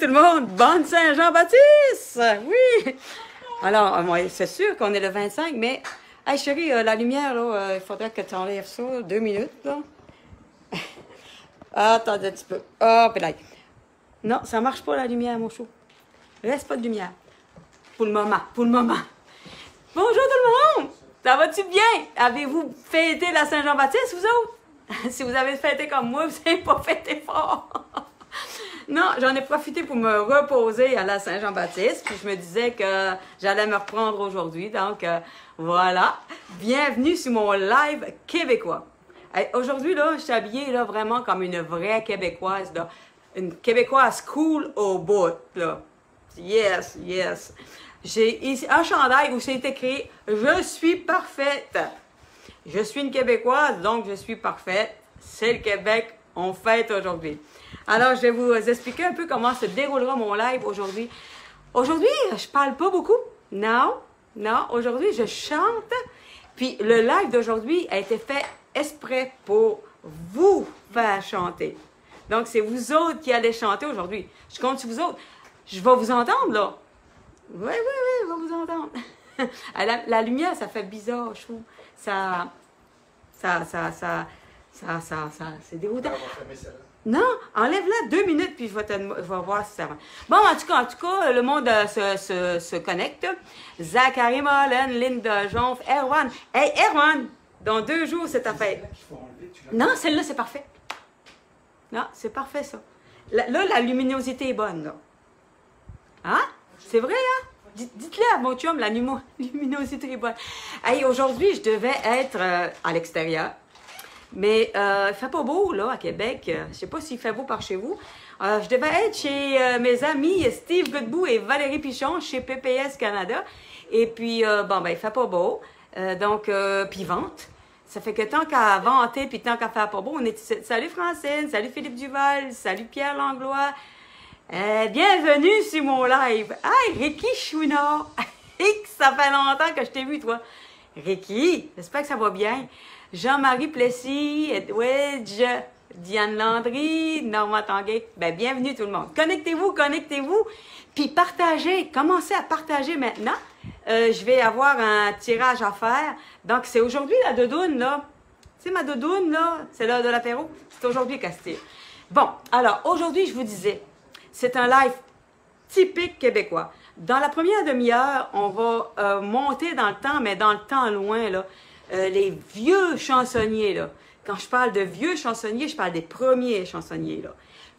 tout le monde! Bonne Saint-Jean-Baptiste! Oui! Alors, c'est sûr qu'on est le 25, mais... Hey chérie, la lumière, là, il faudrait que tu enlèves ça 2 minutes, là. Attendez un petit peu. Oh, là. Non, ça marche pas, la lumière, mon chou. Reste pas de lumière. Pour le moment, pour le moment. Bonjour tout le monde! Ça va-tu bien? Avez-vous fêté la Saint-Jean-Baptiste, vous autres? Si vous avez fêté comme moi, vous n'avez pas fêté fort. Non, j'en ai profité pour me reposer à la Saint-Jean-Baptiste. Puis je me disais que j'allais me reprendre aujourd'hui. Donc, voilà. Bienvenue sur mon live québécois. Aujourd'hui, là, je suis habillée là, vraiment comme une vraie Québécoise. Là. Une Québécoise cool au bout. Là. Yes, yes. J'ai ici un chandail où c'est écrit « Je suis parfaite ». Je suis une Québécoise, donc je suis parfaite. C'est le Québec, on fête aujourd'hui. Alors, je vais vous expliquer un peu comment se déroulera mon live aujourd'hui. Aujourd'hui, je parle pas beaucoup. Non, aujourd'hui, je chante. Puis, le live d'aujourd'hui a été fait exprès pour vous faire chanter. Donc, c'est vous autres qui allez chanter aujourd'hui. Je compte sur vous autres. Je vais vous entendre, là. Oui, je vais vous entendre. La lumière, ça fait bizarre, je trouve. C'est déroutant. Non, enlève-la 2 minutes, puis je vais voir si ça va. Bon, en tout cas, le monde se connecte. Zachary Mollen, Linda Jonf, Erwan. Hey, Erwan, dans 2 jours, c'est ta fête. Non, celle-là, c'est parfait. Non, c'est parfait, ça. Là, la luminosité est bonne, là. Hein? C'est vrai, hein? Dites-le à mon chum, la luminosité est bonne. Hey, aujourd'hui, je devais être à l'extérieur. Mais il fait pas beau, là, à Québec. Je sais pas s'il fait beau par chez vous. Je devais être chez mes amis Steve Godbout et Valérie Pichon, chez PPS Canada. Et puis, il fait pas beau. Puis vente. Ça fait que tant qu'à vanter, puis tant qu'à faire pas beau, on est ici. Salut Francine, salut Philippe Duval, salut Pierre Langlois. Bienvenue sur mon live. Hey, Ricky Chouinard. Ça fait longtemps que je t'ai vu, toi. Ricky, j'espère que ça va bien. Jean-Marie Plessis, Edwidge, Diane Landry, Norma Tanguay. Bienvenue tout le monde. Connectez-vous. Puis partagez. Commencez à partager maintenant. Je vais avoir un tirage à faire. Donc, c'est aujourd'hui la doudoune, là. C'est ma doudoune, là. C'est l'heure de l'apéro. C'est aujourd'hui qu'elle se tire. Bon, alors, aujourd'hui, je vous disais, c'est un live typique québécois. Dans la première demi-heure, on va monter dans le temps, mais dans le temps loin, là. Les vieux chansonniers, là. Quand je parle de vieux chansonniers, je parle des premiers chansonniers, là.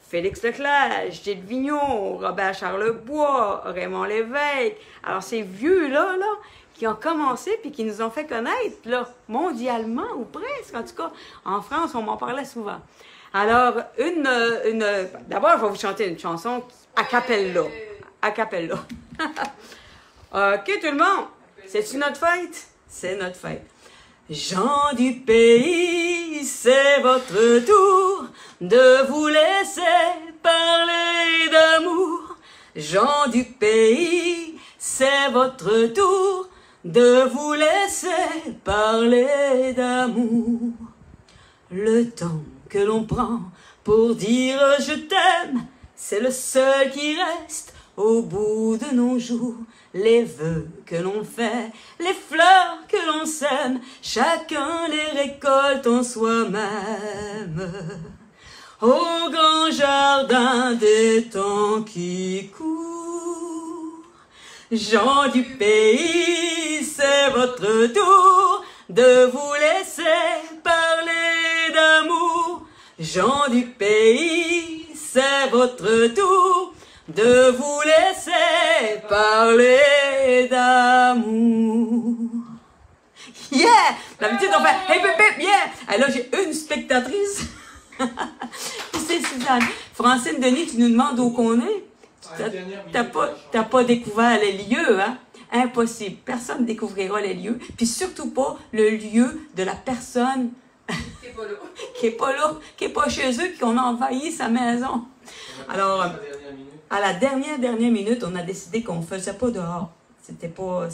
Félix Leclerc, Gilles Vigneault, Robert Charlebois, Raymond Lévesque. Alors, ces vieux-là, là, qui ont commencé puis qui nous ont fait connaître, là, mondialement ou presque. En tout cas, en France, on m'en parlait souvent. Alors, d'abord, je vais vous chanter une chanson a cappella. A cappella. OK, tout le monde? C'est-tu notre fête? C'est notre fête. Gens du pays, c'est votre tour de vous laisser parler d'amour. Gens du pays, c'est votre tour de vous laisser parler d'amour. Le temps que l'on prend pour dire je t'aime, c'est le seul qui reste au bout de nos jours. Les vœux que l'on fait, les fleurs que l'on sème, chacun les récolte en soi-même. Au grand jardin des temps qui courent, gens du pays, c'est votre tour de vous laisser parler d'amour. Gens du pays, c'est votre tour de vous laisser parler d'amour. Yeah! D'habitude, on fait hey, pip, pip, yeah! Et là, j'ai une spectatrice. C'est Suzanne. Francine Denis, tu nous demandes où qu'on est? T'as pas découvert les lieux, hein? Impossible. Personne ne découvrira les lieux. Puis surtout pas le lieu de la personne qui est pas là, qui est pas chez eux, puis qu'on a envahi sa maison. Alors, à la dernière minute, on a décidé qu'on ne faisait pas dehors. C'était pas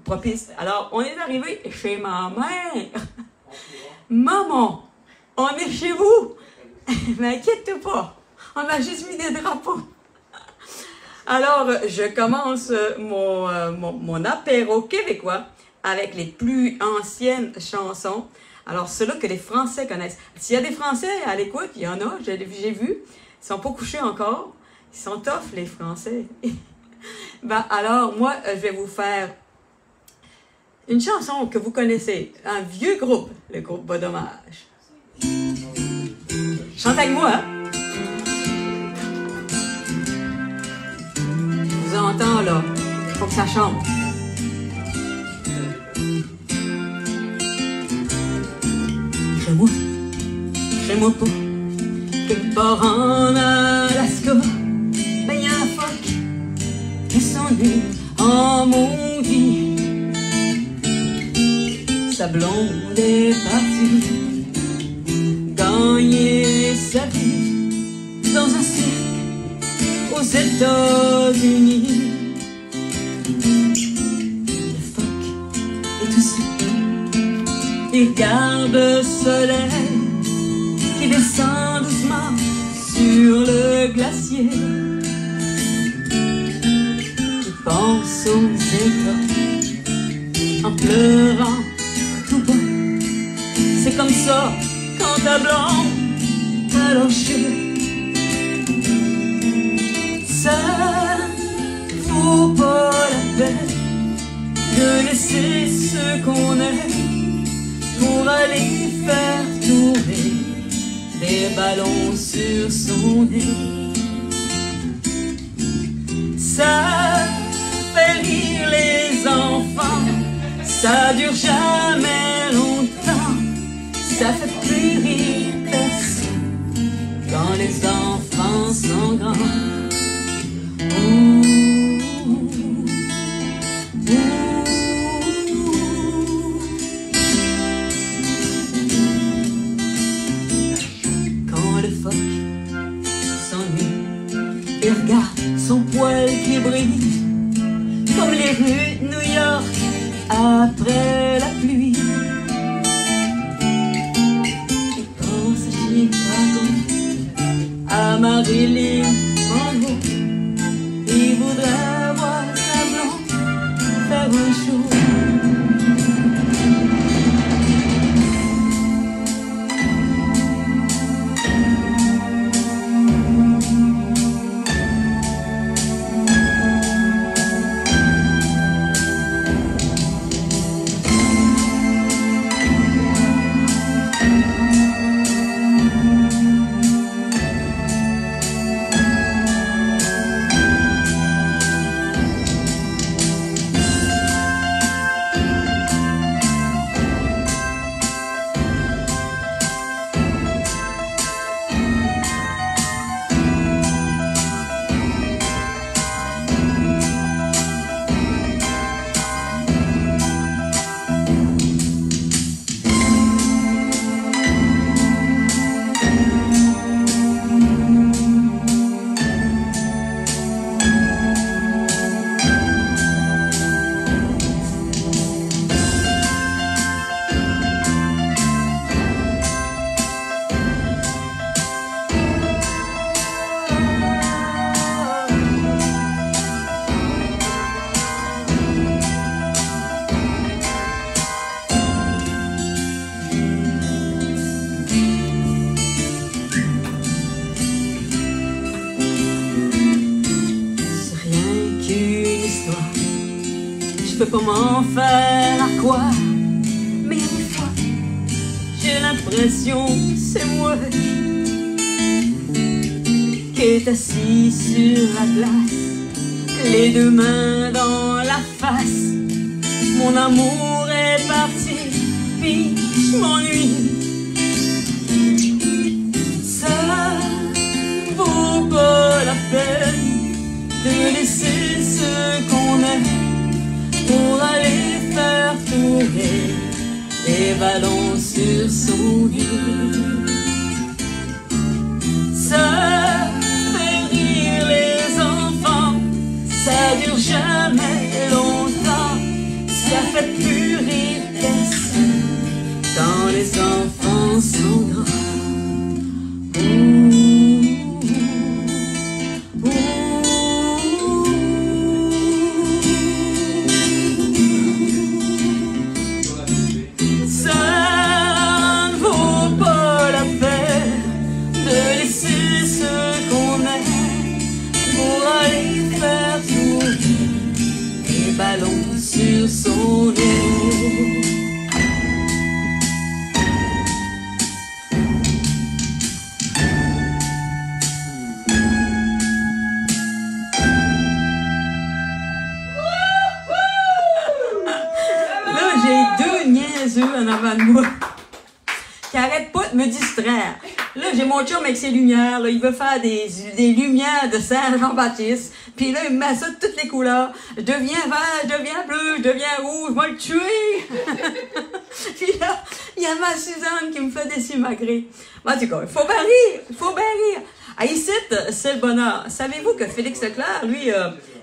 propice. Alors, on est arrivé chez ma mère. Maman, on est chez vous. Mais inquiète-toi pas. On a juste mis des drapeaux. Alors, je commence mon apéro québécois avec les plus anciennes chansons. Alors, ceux-là que les Français connaissent. S'il y a des Français à l'écoute, il y en a, j'ai vu. Ils sont pas couchés encore. Ils sont tough, les Français. Ben, alors, moi, je vais vous faire une chanson que vous connaissez. Un vieux groupe, le groupe Bas Dommage. Chante avec moi, hein? Je vous entends, là. Faut que ça chante. Crée-moi pas. Quelque part en Alaska, ben y'a un phoque qui s'ennuie en maudit. Sa blonde est partie gagner sa vie dans un cirque aux États-Unis. Le phoque est tout seul, il regarde le soleil qui descend doucement sur le glacier. Il pense aux États en pleurant tout bas. C'est comme ça quand ta blonde a lâché. Ça vaut pas la peine de laisser ce qu'on aime pour aller faire tourner des ballons sur son nez. Ça fait rire les enfants, ça dure jamais longtemps, ça fait plus rire personne quand les enfants sont grands. Et regarde son poil qui brille comme les rues de New York après la pluie. Il pense à Chicago, à Marilyn Monroe. Il voudrait voir sa blonde faire un show. Je peux pas m'en faire à quoi, mais des fois j'ai l'impression c'est moi qui est assis sur la glace, les deux mains dans la face. Mon amour est parti, puis je m'ennuie. Ça vaut pas la peine de laisser ce qu'on aime pour aller faire tourner les ballons sur son nez. Ça fait rire les enfants, ça dure jamais longtemps, ça fait plus rire personne quand les enfants sont grands. deux niaiseux en avant de moi qui arrêtent pas de me distraire. Là, j'ai mon chum avec ses lumières, là, il veut faire des lumières de Saint-Jean-Baptiste, puis là, il me met ça de toutes les couleurs. Je deviens vert, je deviens bleu, je deviens rouge, je vais le tuer! Puis là, il y a ma Suzanne qui me fait des simagrées. En tout cas, il faut bien rire, il faut bien rire. À ici, c'est le bonheur. Savez-vous que Félix Leclerc, lui,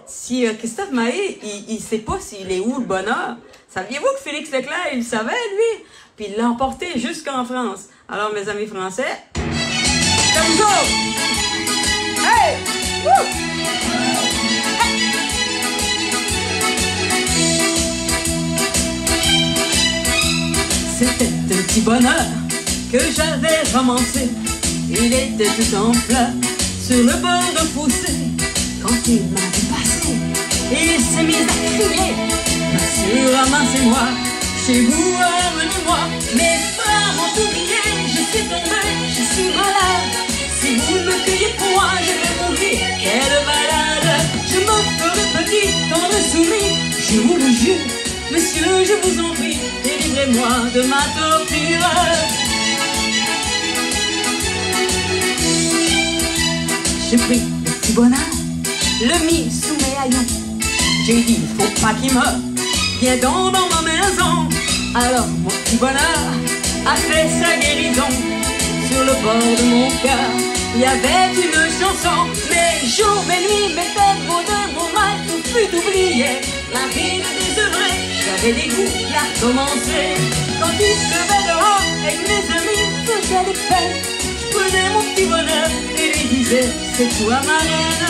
si Christophe Maé, il sait pas s'il est où le bonheur. Saviez-vous que Félix Leclerc, il le savait, lui? Puis il l'a emporté jusqu'en France. Alors, mes amis français, c'est vous autres! Hey! Woo! C'était un petit bonheur que j'avais romancé. Il était tout en fleurs sur le bord d'un fossé. Quand il m'a vu passer, il s'est mis à crier: Monsieur, ramassez-moi, chez vous, amenez-moi. Mes frères m'ont oublié, je suis tombé, je suis malade. Si vous ne me cueillez pour moi, je vais mourir. Quelle malade! Je me ferai petit, tendre soumis, je vous le jure. Monsieur, je vous en prie, délivrez-moi de ma torture. J'ai pris le petit bonheur, le mis sous mes haillons. J'ai dit, faut pas qu'il meure, viens donc dans ma maison. Alors mon petit bonheur a fait sa guérison. Sur le bord de mon cœur, il y avait une chanson. Mes jours, mes nuits, mes peines, vos deux, vos mal, tout fut oublié. La vie me désœuvrait, j'avais des goûts à recommencer. Quand il pleuvait dehors, avec mes amis, faisait des peines. Je prenais mon petit bonheur et lui disais, c'est toi ma reine.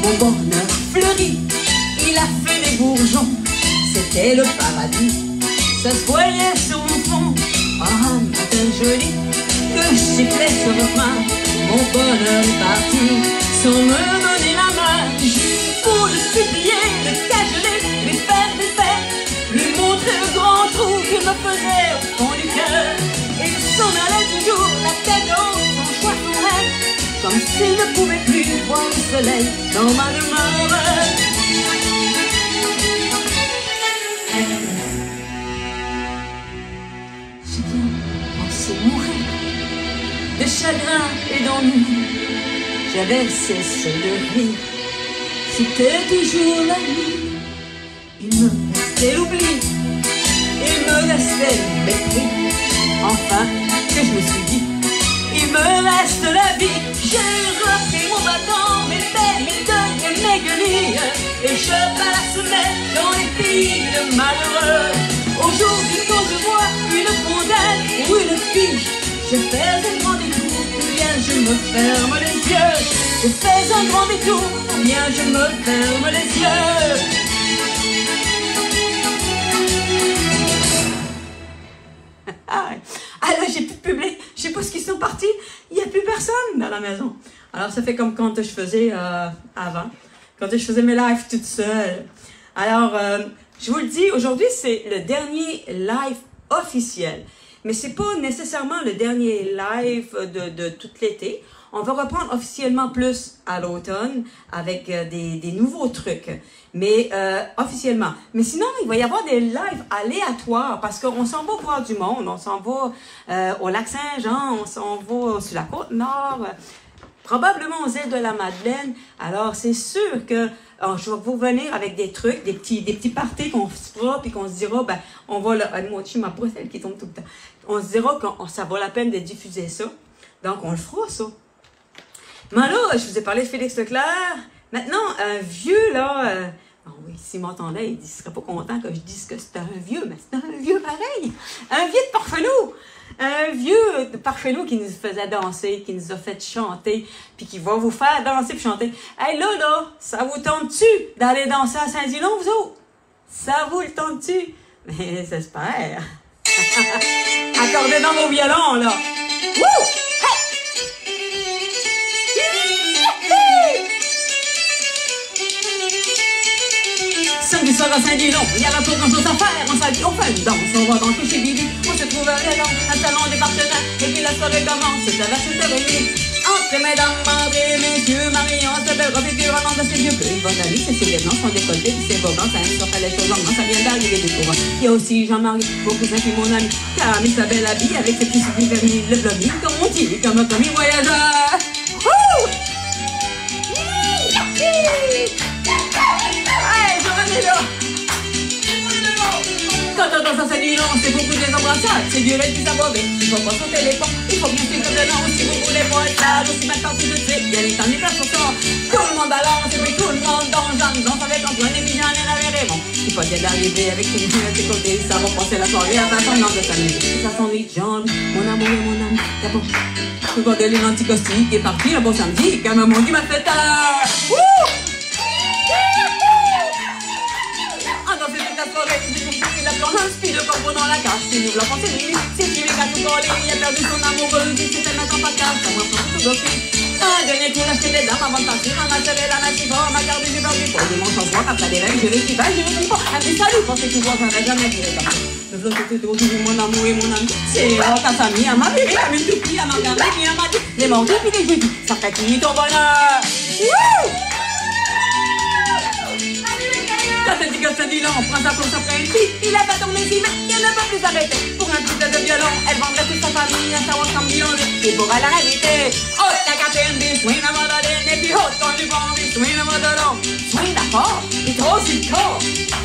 Mon bonheur fleurit, il a fait des bourgeons. C'était le paradis, ça se voyait sur mon front. Un matin joli, que je sifflais ce refrain. Mon bonheur est parti, sans me donner la main. J'ai beau le supplier, le cajoler, lui faire des fêtes, lui montrer le grand trou qu'il me faisait au fond du cœur. Et il s'en allait toujours, la tête haute, son choix, son rêve, comme s'il ne pouvait plus voir le soleil dans ma demeure. J'ai bien pensé mourir de chagrin et d'ennui. J'avais cessé de rire, c'était toujours la nuit. Il me restait l'oubli, il me restait le mépris. Enfin, que je me suis dit, il me reste la vie. J'ai repris mon bâton, mes paix, mes deuils et mes guenilles, et je balançais dans les pays de malheureux. Aujourd'hui, quand je vois une fondale ou une fiche, je fais un grand détour, ou bien je me ferme les yeux. Je fais un grand détour, ou bien je me ferme les yeux. Ah là, j'ai plus de public, je sais pas ce qu'ils sont partis, il n'y a plus personne dans la maison. Alors ça fait comme quand je faisais avant, quand je faisais mes lives toute seule. Alors, je vous le dis, aujourd'hui c'est le dernier live officiel. Mais c'est pas nécessairement le dernier live de tout l'été. On va reprendre officiellement plus à l'automne avec des nouveaux trucs. Mais officiellement. Mais sinon, il va y avoir des lives aléatoires parce qu'on s'en va voir du monde. On s'en va au lac Saint-Jean, on s'en va sur la Côte-Nord, probablement aux îles de la Madeleine. Alors, c'est sûr que je vais vous venir avec des trucs, des petits parties qu'on se fera, puis qu'on se dira, ben, on va là, moi, je suis ma pousse, elle qui tombe tout le temps. On se dira que ça vaut la peine de diffuser ça. Donc, on le fera, ça. Mais là, je vous ai parlé de Félix Leclerc. Maintenant, un vieux, là, oh oui, s'il m'entendait, il ne serait pas content que je dise que c'était un vieux, mais c'est un vieux pareil. Un vieux de Parfenou. Un vieux de Parfenou qui nous faisait danser, qui nous a fait chanter, puis qui va vous faire danser puis chanter. Hey, là, ça vous tente-tu d'aller danser à Saint-Dillon, vous autres? Ça vous le tente-tu? Mais j'espère. Accordez dans vos violons, là. Wouh! Samedi soir à Saint-Dillon, il y a pas grand chose à faire. On s'habille, on fait une danse, on va danser chez Bibi. On se trouve à l'élan, un salon des partenaires. Et puis la soirée commence, ça va se terminer. Entrez, mesdames, entrez, messieurs, Marion, cette belle robe figure en nom de ses yeux bleus. Vos amis, ses souliers blancs, son décolleté, puis ses beaux blancs, ça aime sur les choses longues, ça vient d'arriver du courant. Il y a aussi Jean-Marie, mon cousin qui est mon ami, Camille, sa belle habille, avec ses petits souliers vernis, le blondie, comme on dit, comme un commis voyageur. Wouh! Hey, Joanne est là! Quand ça dit non, c'est beaucoup des embrassades, c'est du reste qui s'above. Il faut pas sauter les ponts, il faut bien suivre le nom. Si vous voulez pas être là, aussi mal parti de suite, il y a les temps des personnes sur tout le monde balance, et puis tout le monde danse avec Antoine et Mijan et la Raymond. Il faut bien d'arriver avec une fille à tes côtés, ça va passer la soirée à façon de s'amuser. Ça s'ennuie, Jean, mon amour et mon âme, d'abord. Regardez les l'anticaustique qui est parti un beau samedi, comme un monde qui m'a fait tard. Wouh! Il a plein d'inspiration de corps dans la cage. Il nous l'a pensé lui. C'est qui les gars tout collés. Il a perdu son amoureuse. Il s'est fait mettre en package. Ça m'a fait tout goffy. Un dernier tour, acheter des dames avant de partir. Un match avec la masse fort. Ma garde, j'ai perdu. Pour dimanche en soir, après des règles, j'ai réussi pas, j'ai réussi pas. Un petit salut, pensez que ça n'a jamais duré comme ça. Le vlog était toujours mon amour et mon ami. C'est ta famille, à ma bébé, à mes tout petits, à ma garde, et à ma dit. Les mordus, puis les jeudis. Ça fait qu'il ton bonheur. Wouh! Ça te dit que ça dit long, prends sa course après une fille. Il a pas tourné ici, mais il ne peut plus s'arrêter. Pour un petit peu de violon, elle vendrait toute sa famille à sa comme violon. Et pour elle arrêter, oh, la capitaine des soins à Madeleine. Et puis, oh, quand tu vends des soins à Madeleine. Soins d'accord, et trop sur le corps.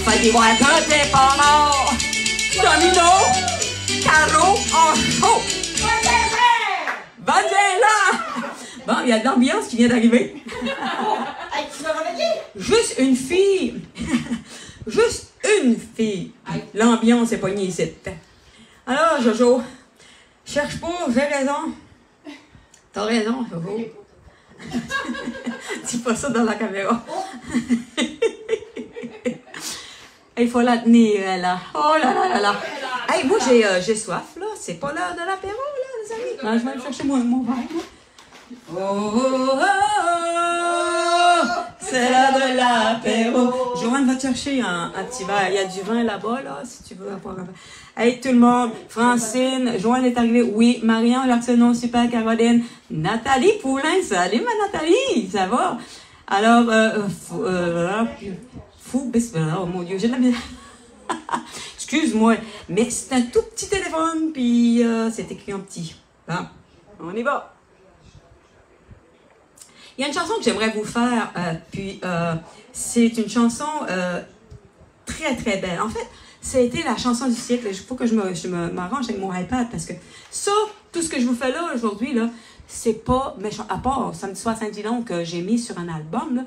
Fallait voir que t'es pas mort. Domino, carreau, en chaud. Vanilla! Bon, il y a de l'ambiance qui vient d'arriver. Juste une fille. Juste une fille. L'ambiance est pognée ici. Alors, Jojo, cherche pas, j'ai raison. T'as raison, Jojo. Dis pas ça dans la caméra. Il faut la tenir, là. Oh là là là là. Hey, moi, j'ai soif, là. C'est pas l'heure de l'apéro, là, les amis. Non, je vais aller chercher mon verre. Oh, oh, oh, oh, c'est l'heure de l'apéro. Joanne va te chercher un petit verre. Il y a du vin là-bas, là, si tu veux avoir un verre. Hey, tout le monde. Francine, Joanne est arrivée. Oui, Marianne, Larsenon, super, Caroline. Nathalie Poulain, salut ma Nathalie, ça va? Alors, oh mon Dieu, j'ai de la misère. Excuse-moi, mais c'est un tout petit téléphone, puis c'est écrit en petit. Bon, on y va. Il y a une chanson que j'aimerais vous faire, c'est une chanson très très belle. En fait, ça a été la chanson du siècle. Il faut que je m'arrange avec mon iPad parce que ça, tout ce que je vous fais là aujourd'hui, là, c'est pas méchant. À part Samedi soir Saint-Didon que j'ai mis sur un album, là,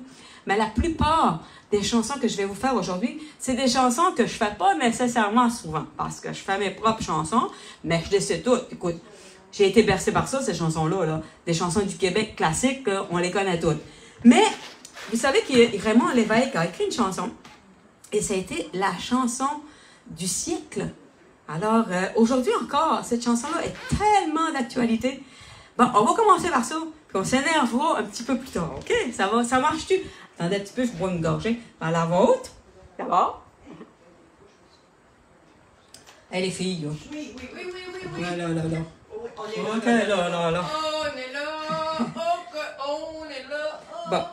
mais la plupart des chansons que je vais vous faire aujourd'hui, c'est des chansons que je fais pas nécessairement souvent parce que je fais mes propres chansons, mais je les sais toutes. Écoute, j'ai été bercée par ça, ces chansons-là. Là. Des chansons du Québec classiques, on les connaît toutes. Mais, vous savez que Raymond Lévesque a écrit une chanson, et ça a été la chanson du siècle. Alors, aujourd'hui encore, cette chanson-là est tellement d'actualité. Bon, on va commencer par ça, puis on s'énervera un petit peu plus tard, OK? Ça marche-tu? Attendez un petit peu, je bois une gorgée. Par la vôtre, d'abord. Hey, les filles, là. Oui. Là. Ok, là. On est là. On est là. Bon,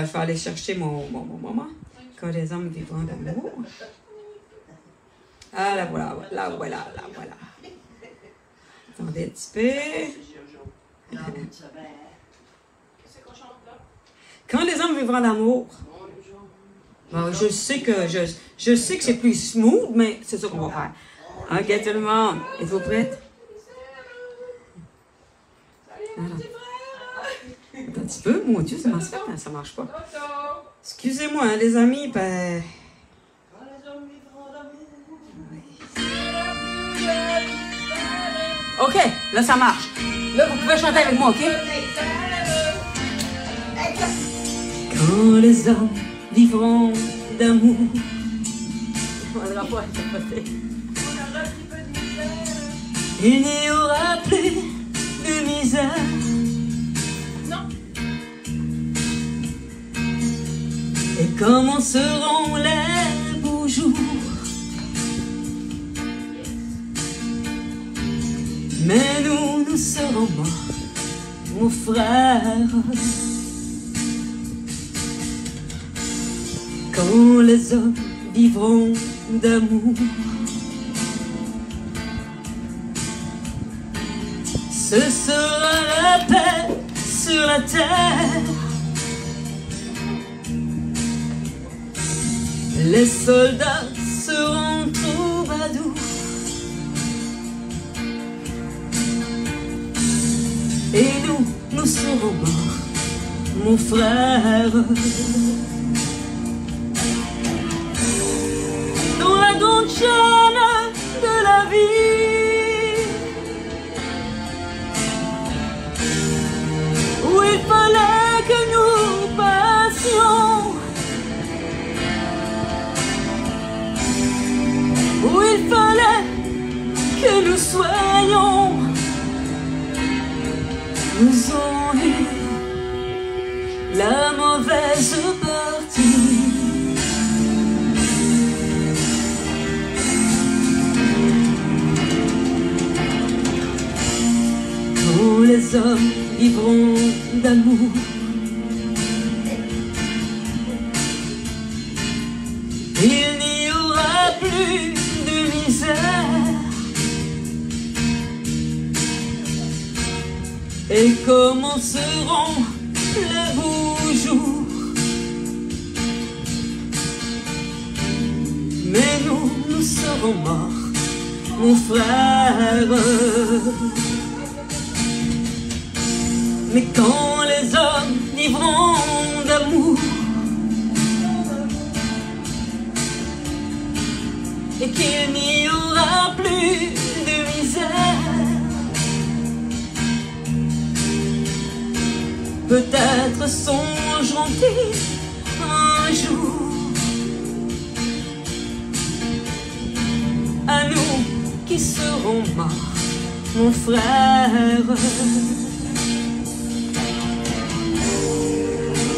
je vais aller chercher mon maman. Quand les hommes vivants d'amour. Ah, la voilà. Attendez un petit peu. Quand les hommes vivront d'amour. Bon, je sais que c'est plus smooth, mais c'est ça qu'on va faire. OK, tout le monde. Êtes-vous prêtes? Attends un petit peu. Mon Dieu, ça marche pas. Excusez-moi, hein, les amis. Ben... OK, là, ça marche. Là, vous pouvez chanter avec moi, OK? Quand les hommes vivront d'amour. On n'aura pas à capoter. Il n'y aura plus de misère. Non. Et commenceront les beaux jours. Mais nous serons morts mon frère. Quand les hommes vivront d'amour, ce sera la paix sur la terre. Les soldats seront troubadours et nous serons morts, mon frère. Dans la grande chaîne de la vie, où il fallait que nous passions, où il fallait que nous soyons, nous ont eu la mauvaise partie. Quand les hommes vivront d'amour, il n'y aura plus de misère. Et commenceront les beaux jours. Mais nous serons morts, mon frère. Mais quand les hommes vivront d'amour et qu'il n'y aura plus de misère, peut-être songeront-ils un jour à nous qui serons morts, mon frère.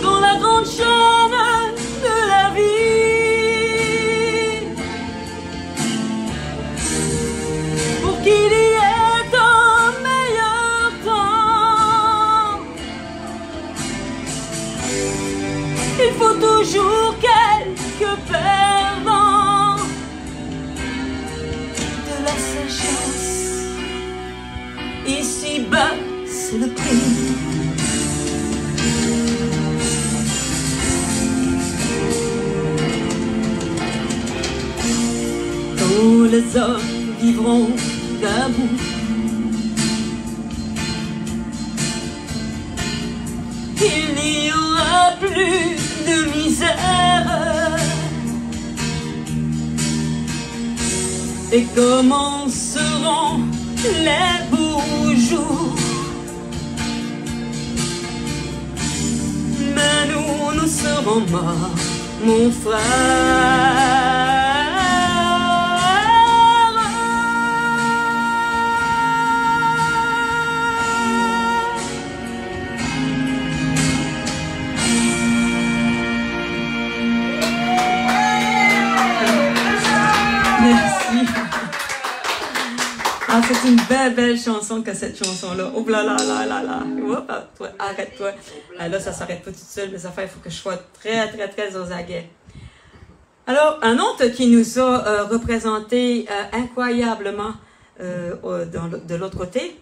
Dans la grande chaîne de la vie, pour qu'il y ait un meilleur temps, il faut toujours quelques perdants. De la sagesse, ici-bas, c'est le prix. Quand les hommes vivront d'amour, il n'y aura plus de misère. Et commenceront les beaux jours. Mais nous serons morts, mon frère. Ah, c'est une belle chanson que cette chanson-là. Oh là là là là là. Hop, toi, arrête-toi. Ah, là, ça s'arrête pas toute seule, mes affaires. Il faut que je sois très aux aguets. Alors, un autre qui nous a représenté incroyablement de l'autre côté,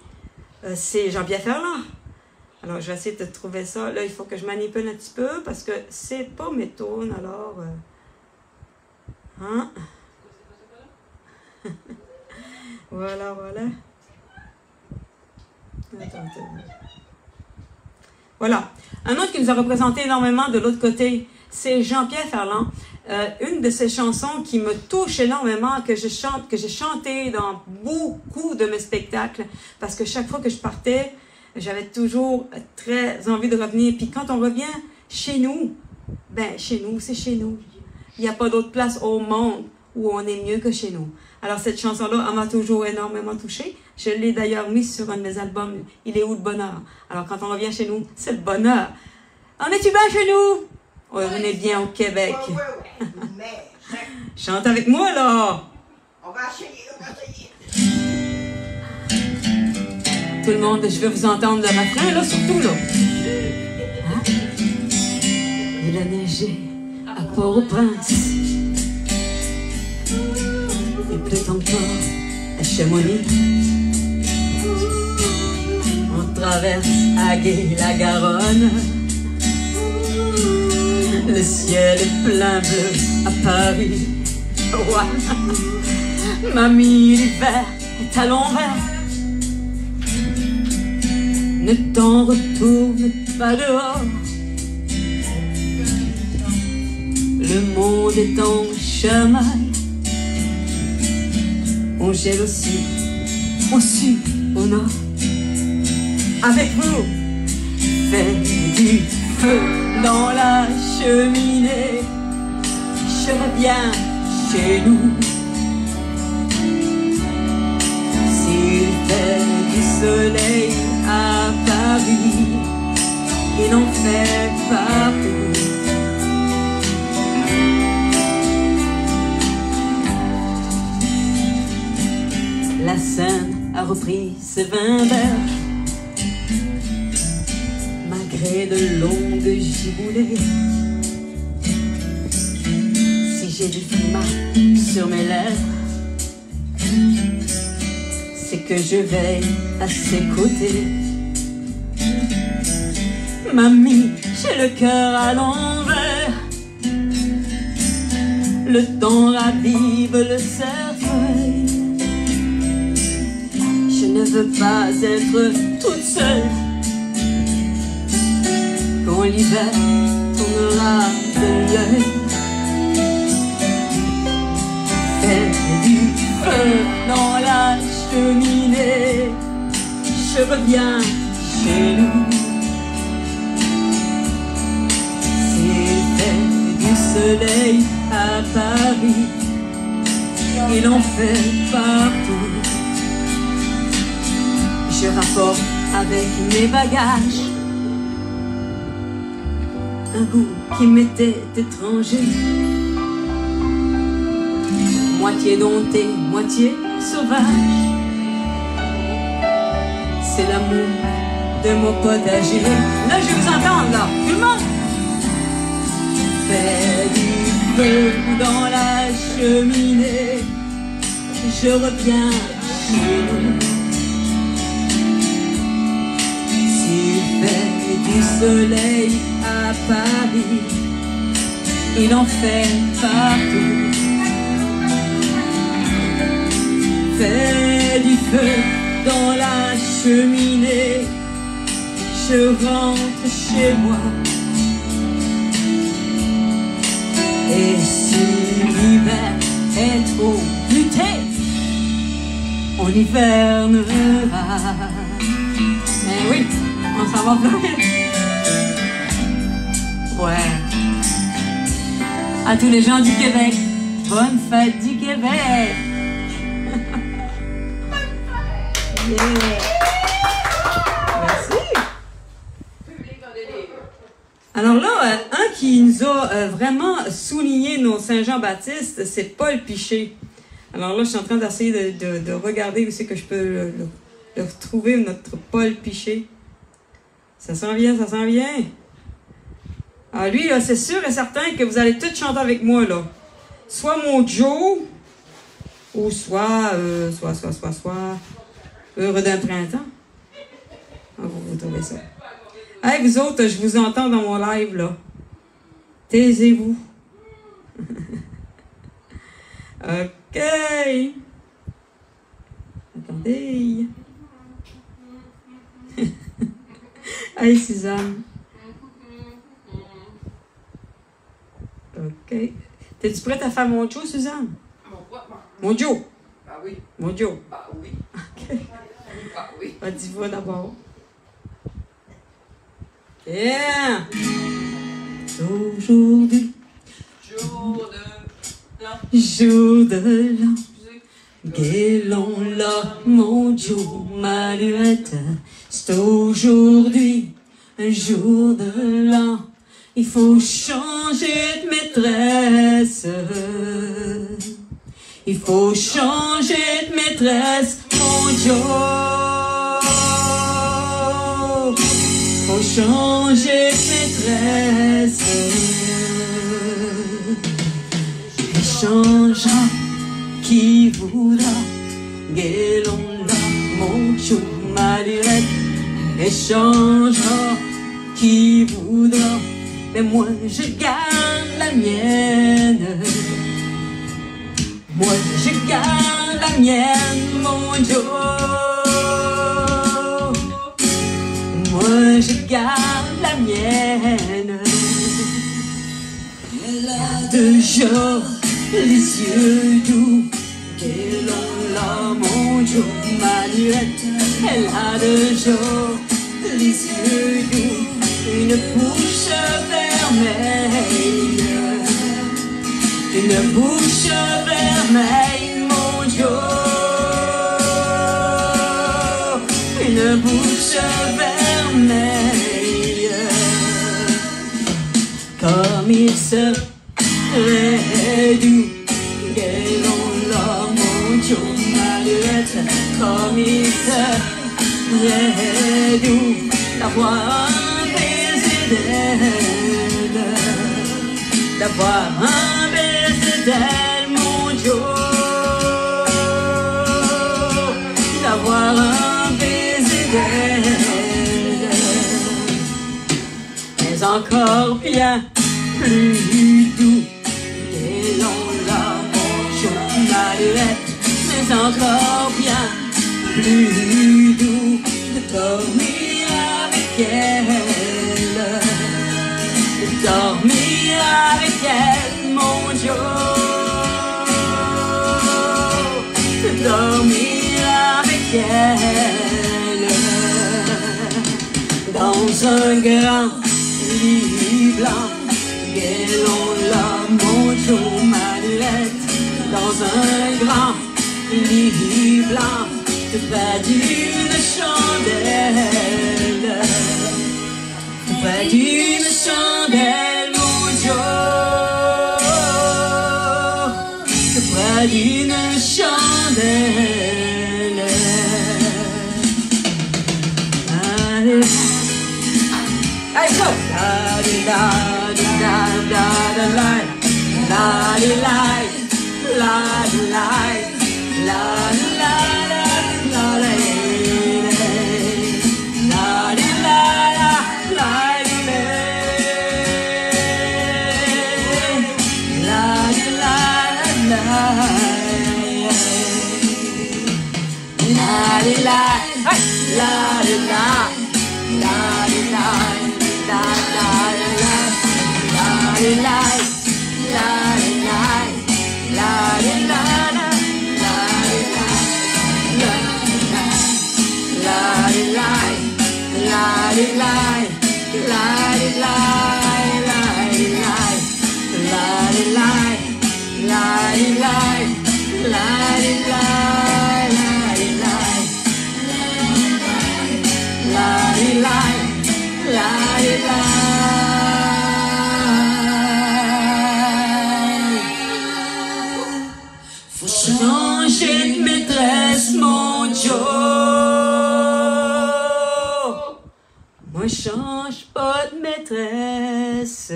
c'est Jean-Pierre Ferland. Alors, je vais essayer de trouver ça. Là, il faut que je manipule un petit peu parce que c'est pas mes tones, alors... Hein? Voilà. Voilà. Un autre qui nous a représenté énormément de l'autre côté, c'est Jean-Pierre Ferland. Une de ses chansons qui me touche énormément, que j'ai chanté dans beaucoup de mes spectacles, parce que chaque fois que je partais, j'avais toujours très envie de revenir. Puis quand on revient chez nous, ben chez nous, c'est chez nous. Il n'y a pas d'autre place au monde où on est mieux que chez nous. Alors cette chanson-là, elle m'a toujours énormément touchée. Je l'ai d'ailleurs mise sur un de mes albums, Il est où le bonheur? Alors quand on revient chez nous, c'est le bonheur. En es-tu bien chez nous? On est bien au Québec. Ouais. Mais, chante avec moi là. on va essayer. Tout le monde, je vais vous entendre le refrain, là, surtout, là. Hein? Il a neigé à Port-au-Prince. Il pleut encore à Chamonix. On traverse à Gué la Garonne. Le ciel est plein bleu à Paris. Ouais. Mamie, l'hiver est à l'envers. Ne t'en retourne pas dehors. Le monde est en chamaille. On gèle au sud, au nord. Avec vous, faites du feu dans la cheminée. Je reviens chez nous. S'il fait du soleil à Paris, il en fait partout. La Seine a repris ses 20 berges, malgré de longues giboulées. Si j'ai du frimas sur mes lèvres, c'est que je veille à ses côtés. Mamie, j'ai le cœur à l'envers. Le temps ravive le cercueil. Je ne veux pas être toute seule quand l'hiver tournera de l'œil. Faites du feu dans la cheminée. Je reviens chez nous. S'il fait du soleil à Paris, il en fait partout. Je rapporte avec mes bagages un goût qui m'était étranger. Moitié dompté, moitié sauvage. C'est l'amour de mon potager. Là, je vais vous entendre, là. Tout le monde. Fais du feu dans la cheminée. Je reviens chez nous. S'il fait du soleil à Paris, il en fait partout. Fais du feu dans la cheminée. Je rentre chez moi. Et si l'hiver est trop buté, on hivernera. Mais oui, on s'en va faire. Ouais. À tous les gens du Québec, bonne fête du Québec. Yeah. Merci. Alors là, un qui nous a vraiment souligné nos Saint-Jean-Baptiste, c'est Paul Piché. Alors là, je suis en train d'essayer de regarder où c'est que je peux le retrouver, notre Paul Piché. Ça s'en vient, ça s'en vient. Ah, lui, là, c'est sûr et certain que vous allez tous chanter avec moi, là. Soit mon Joe, ou soit Heureux d'un printemps. Ah, vous trouvez ça. Hey, vous autres, je vous entends dans mon live, là. Taisez-vous. OK. Attendez. Hey, Suzanne. OK. T'es-tu prête à faire mon Joe, Suzanne? Mon Joe. Ah oui. Mon Joe. Ah oui. OK. Ah oui. Dis-moi d'abord. Yeah! Aujourd'hui, Jour de l'an. jour de l'an, guélon là, mon Joe Maluette. C'est aujourd'hui, un jour de l'an. Il faut changer de maîtresse. Il faut changer de maîtresse, mon Joe. changer de maîtresse. Et changera qui voudra. Guélon là, mon chou, ma lurette. Et changera qui voudra. Mais moi je garde la mienne. Moi je garde la mienne, mon Joe. Moi je garde la mienne. Elle a déjà les yeux doux. Quel ont là, mon Joe, ma lurette. Elle a déjà les yeux doux. Une bouche vermeille. Une bouche vermeille, mon Joe. Une bouche vermeille. Comme il serait doux. Guélon là, mon Joe, ma lurette. Comme il serait doux. D'avoir un baiser d'elle. D'avoir un baiser d'elle, mon Joe. D'avoir un baiser d'elle. Mais encore bien plus doux. Guélon là, mon Joe, ma lurette. Mais encore bien plus doux de dormir avec elle. De dormir avec elle, mon Joe. De dormir avec elle. Dans un grand lit blanc. Guélon là, mon Joe, ma lurette. Dans un grand lit blanc. Près d'une chandelle. Près d'une chandelle, mon Joe. Près d'une chandelle. Allez, go! La di da di da da da la la di la la di la la di la. Faut changer de maîtresse, mon Joe. Moi, change pas de maîtresse.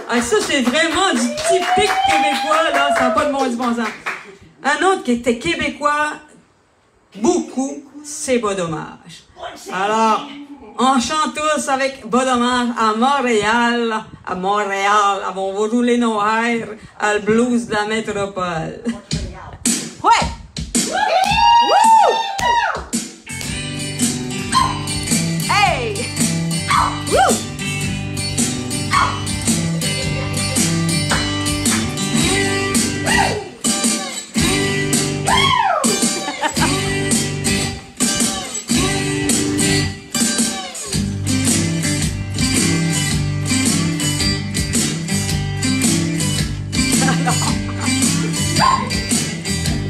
Ah, ça, c'est vraiment du typique québécois, là. Ça n'a pas de bon sens. Un autre qui était québécois, beaucoup, c'est Bas Dommage. Alors, on chante tous avec Bas Dommage à Montréal. À Montréal, on va rouler nos airs à le blues de la métropole. Ouais! Woo! Hey! Woo!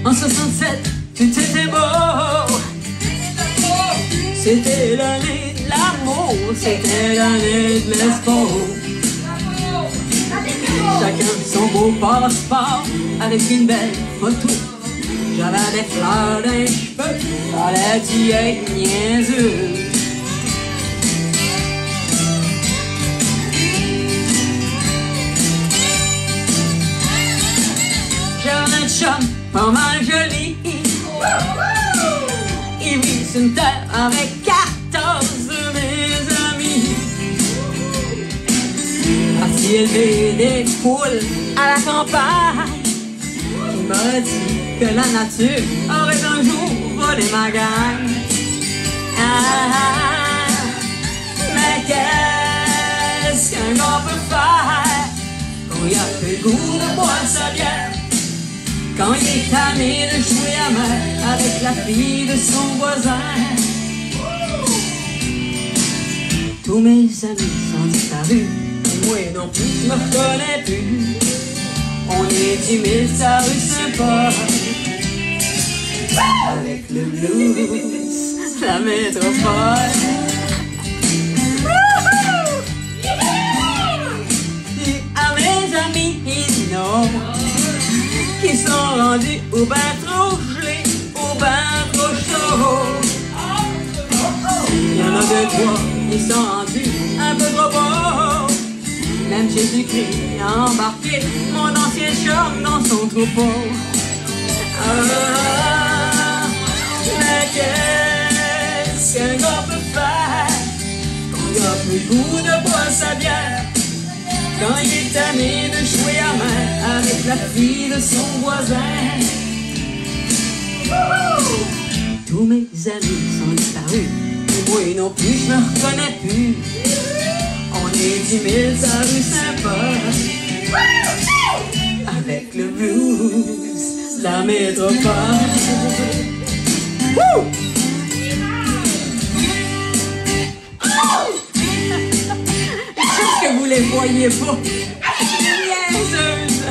En 67, tout était beau. C'était l'année de l'amour, c'était l'année de l'espoir. Chacun son beau passeport avec une belle photo. J'avais des fleurs dans les cheveux, fallait-tu être niaiseux? J'avais un chum pas mal joli. Il vit sur une terre avec 14 de mes amis. Parti élever des poules à la campagne. Il m'a dit que la nature aurait un jour volé ma gagne. Mais qu'est-ce qu'un gars peut faire quand il a plus le goût de boire sa bière? Quand il est tanné de jouer à main avec la fille de son voisin. Tous mes amis sont disparus, et moi non plus, je me reconnais plus. On est 10 000 sa rue sympa, avec le blues, la métropole. Dis à mes amis, non, qui sont rendus au bain trop gelé, au bain trop chaud. Il y en a deux, trois, ils sont rendus un peu trop beaux. Même Jésus-Christ a embarqué mon ancien chum dans son troupeau. Mais qu'est-ce qu'un gars peut faire quand il a plus le goût de boire sa bière? Quand il est tanné de jouer à main avec la fille de son voisin. Tous mes amis sont disparus, et moi non plus, je me reconnais plus. On est 10 000 sa rue sympa, avec le blues, la métropole. Est-ce que vous les voyez pas? Niaiseuse!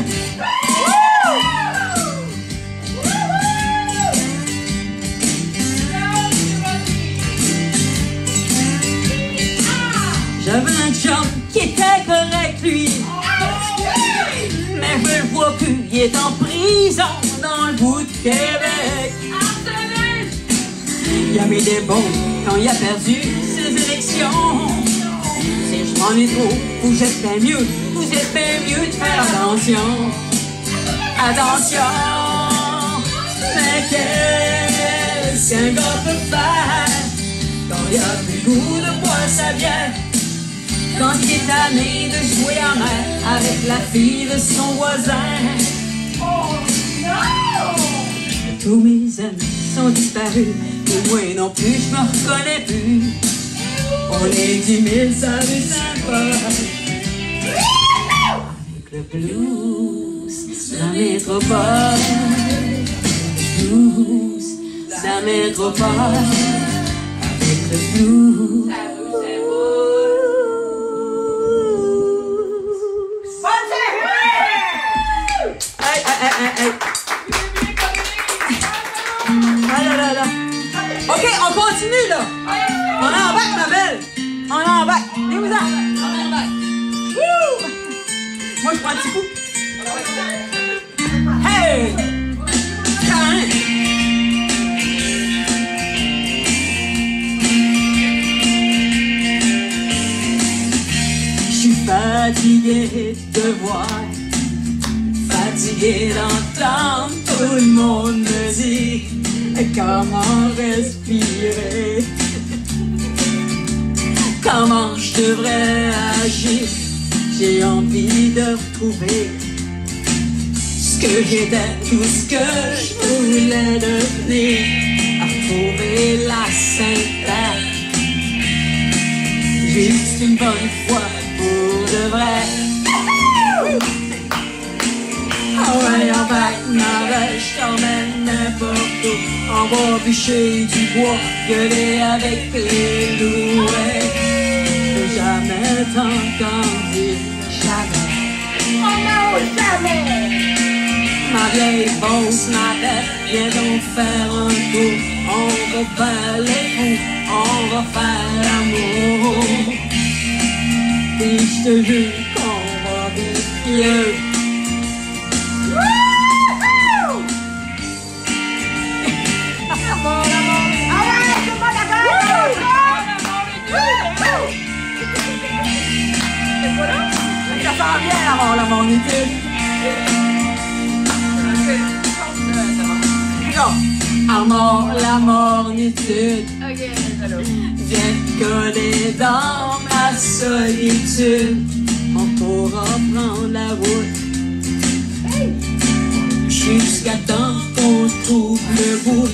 J'avais un chum qui était correct, lui. Mais je le vois plus, il est en prison dans le bout de Québec. Il a mis des bons quand il a perdu ses élections. Si je m'ennuie trop, vous êtes bien mieux de faire attention. Attention! Mais qu'est-ce qu'un gars peut faire quand il a plus le goût de boire sa bière? Quand il est tanné de jouer à main avec la fille de son voisin. Oh non! Tous mes amis sont disparus, et moi non plus, je me reconnais plus. On est 10 000 sa rue sympa, avec le blues, la métropole. Blues, la métropole, avec le blues. Ok, on continue là. On embarque, ma belle. On embarque. Viens-vous-en. On embarque. Wouh! Moi, je prends un petit coup. Hey! Cain! Je suis fatigué de voir, fatigué d'entendre tout le monde me dire comment respirer, comment je devrais agir. J'ai envie de retrouver ce que j'étais, tout ce que je voulais devenir, à retrouver la synthèse, juste une bonne fois pour de vrai. Oh ouais, embarque ma belle, je t'emmène n'importe où. On va bûcher du bois, gueuler avec les loups. Faut jamais t'entendre jamais. Oh non, jamais! Ma vieille fausse, ma tête, viens donc faire un tour. On va faire les fous, on va faire l'amour. Et je te jure qu'on va vivre vieux. s'en vient la mornitude. Non, la mornitude. Ok, allô. Viens coller dans ma solitude. On pourra prendre la route jusqu'à temps qu'on trouve le bout.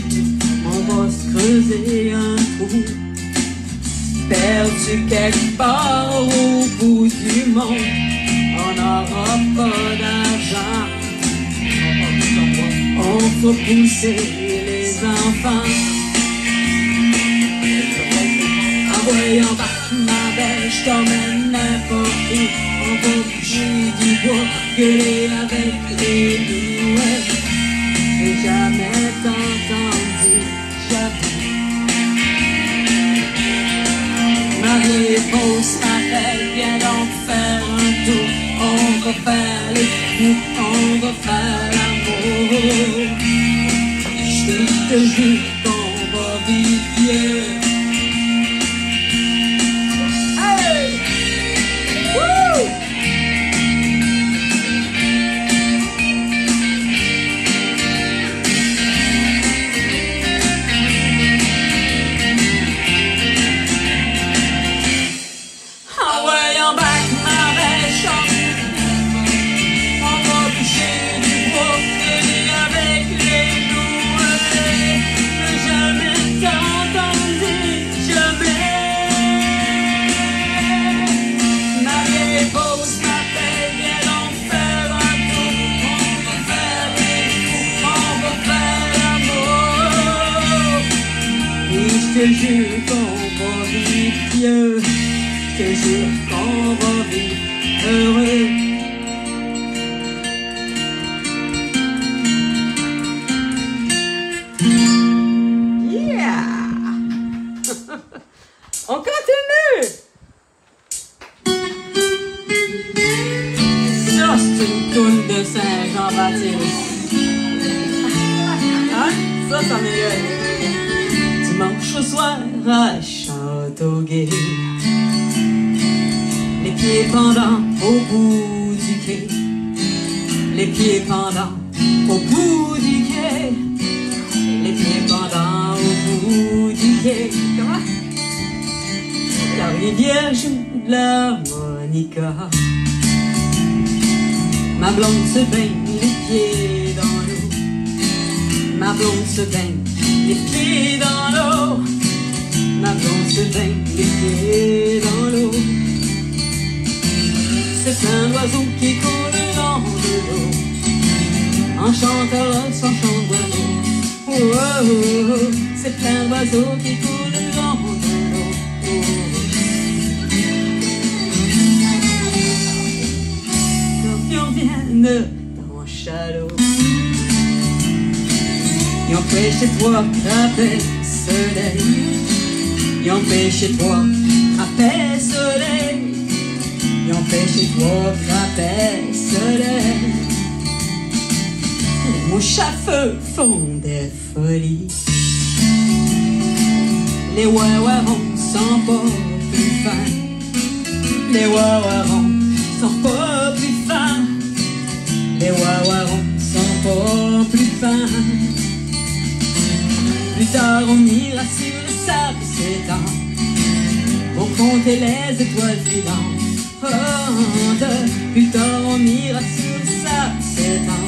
On va se creuser un trou, perdu quelque part au bout du monde. On n'aura pas d'argent, on faut pousser les enfants. En voyant battre ma belle, je t'emmène n'importe où. On va bouger du bois, gueuler avec les loups. J'ai jamais entendu, jamais. Ma réponse m'appelle, viens donc faire un tour. On va faire les fous, on va faire l'amour. Je te jure qu'on va vivre vieux. Je te jure qu'on va vivre vieux, je te jure qu'on va vivre heureux. Yeah! On continue! Ça, c'est une toune de Saint-Jean-Baptiste. Hein? Ça m'est dimanche au soir à Châteauguay, les pieds pendants au bout du quai, les pieds pendants au bout du quai, les pieds pendants au bout du quai. Comment? La rivière joue de l'harmonica, ma blonde se baigne les pieds dans l'eau, ma blonde se baigne les pieds dans l'eau, ma blonde se baigne les pieds dans l'eau. C'est plein d'oiseaux qui courent le long de l'eau, en chantant son chant d'oiseau. Oh, oh, oh, oh. C'est plein d'oiseaux qui courent le long de l'eau. Oh, oh. Scorpions viennent dans Château, ils ont pêché toi, crapet, soleil. Ils ont pêché toi, crapet, soleil. Ils ont pêché toi, crapet, soleil. Les mouches à feu font des folies. Les wawarons sont pas plus fins. Les wawarons sont pas plus fins. Les wawarons sont pas plus fins. Plus tard on ira sur le sable s'étend pour compter les étoiles filantes. Plus tard on ira sur le sable s'étend.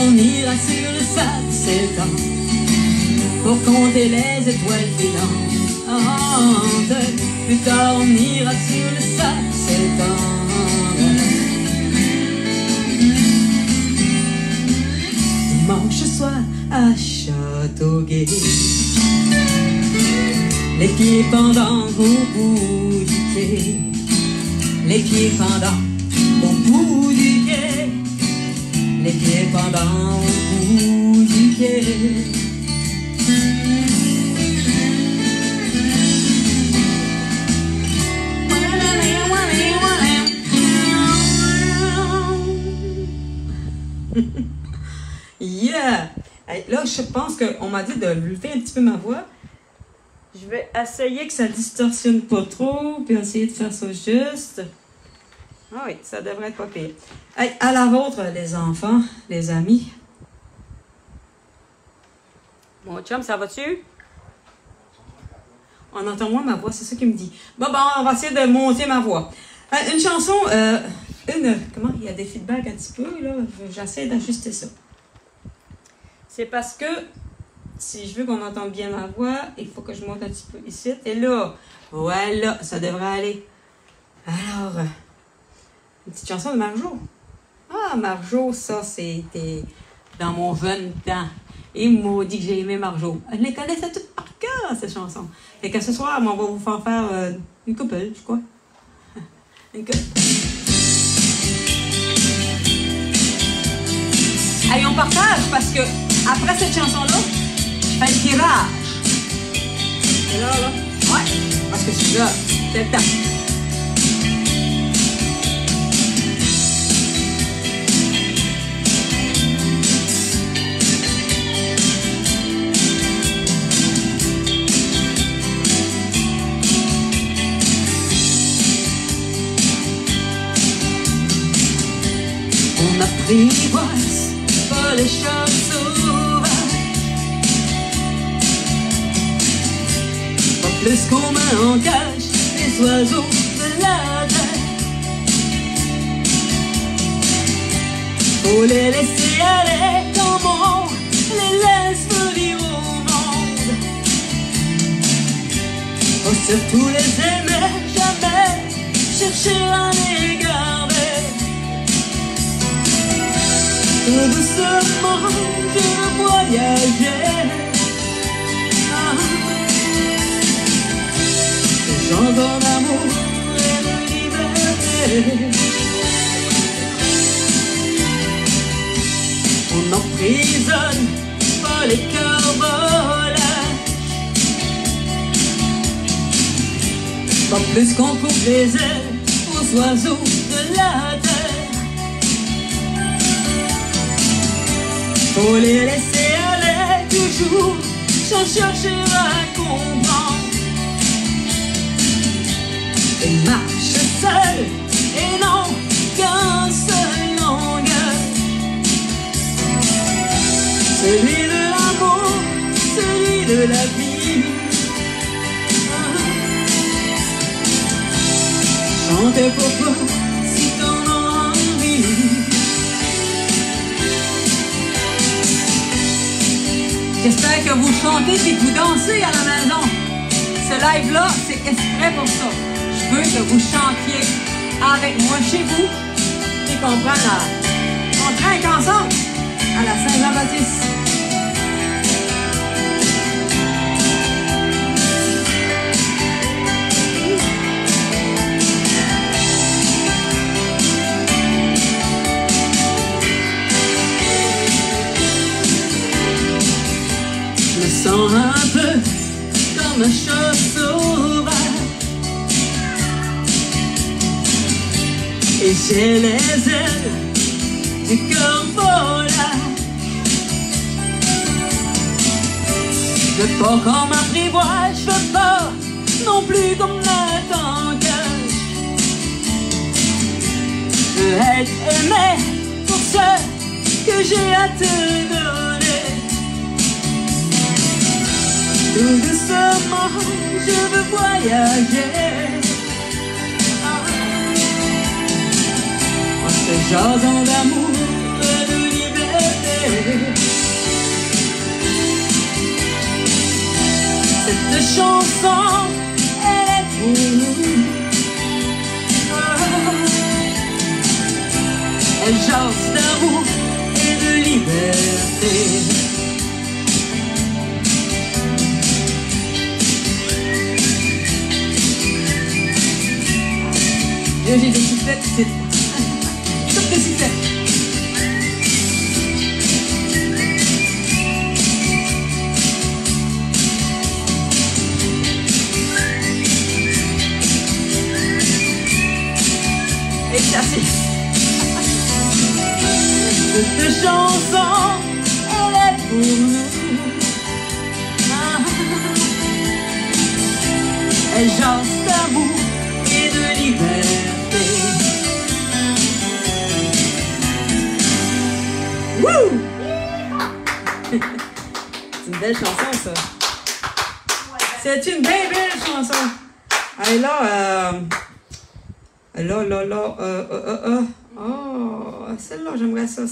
On ira sur le sable s'étend pour compter les étoiles filantes. Plus tard on ira sur le sable s'étend. Dimanche soir à Châteauguay, les pieds pendants au bout du quai, les pieds pendants au bout du quai, les pieds pendants au bout du quai. Hey, là, je pense qu'on m'a dit de lever un petit peu ma voix. Je vais essayer que ça distorsionne pas trop, puis essayer de faire ça juste. Ah oui, ça devrait être pas pire. Hey, à la vôtre, les enfants, les amis. Mon chum, ça va-tu? On entend moins ma voix, c'est ça qu'il me dit. Bon, on va essayer de monter ma voix. Une chanson, comment, il y a des feedbacks un petit peu, là. J'essaie d'ajuster ça. C'est parce que, si je veux qu'on entende bien ma voix, il faut que je monte un petit peu ici. Et là, voilà, ça devrait aller. Alors, une petite chanson de Marjo. Ah, Marjo, ça, c'était dans mon jeune temps. Et maudit que j'ai aimé Marjo. Elle les connaissait toutes par cœur, cette chanson. Et que ce soir, on va vous faire une couple, je crois. Une couple. Allez, on partage parce que après cette chanson-là, je fais le tirage. C'est là? Ouais, parce que c'est là, c'est le temps. On apprivoise pas les choses sauvages, pas plus qu'on met en cage les oiseaux de la terre. Faut les laisser aller comme on les laisse venir au monde. Faut surtout les aimer, jamais chercher à les garder. Tout doucement, je veux voyager. Des chansons d'amour et de liberté. On n'emprisonne pas les cœurs volants, pas plus qu'on coupe les ailes aux oiseaux de la terre. Faut les laisser aller toujours, sans chercher à comprendre. Et marche seul, et non qu'un seul langage. Celui de l'amour, celui de la vie. Chantez pour toi, si t'en as envie. J'espère que vous chantez et que vous dansez à la maison. Ce live-là, c'est exprès pour ça. Je veux que vous chantiez avec moi chez vous et qu'on trinque ensemble à la Saint-Jean-Baptiste. Je me sens un peu comme un chat sauvage et j'ai les ailes du corvolage. Je veux pas qu'on m'apprivoise, je veux pas non plus qu'on me mette en cage. Je veux être aimé pour ce que j'ai à te donner. Tout doucement, je veux voyager en se jasant d'amour et de liberté. Cette chanson, elle est pour nous. Elle jase d'amour et de liberté. J'ai des sifflets, c'est toutes des sifflets. Et ça c'est cette chanson, elle est pour nous. C'est une belle chanson, ça. C'est une belle, belle chanson. Allez, là, oh, celle-là, j'aimerais ça.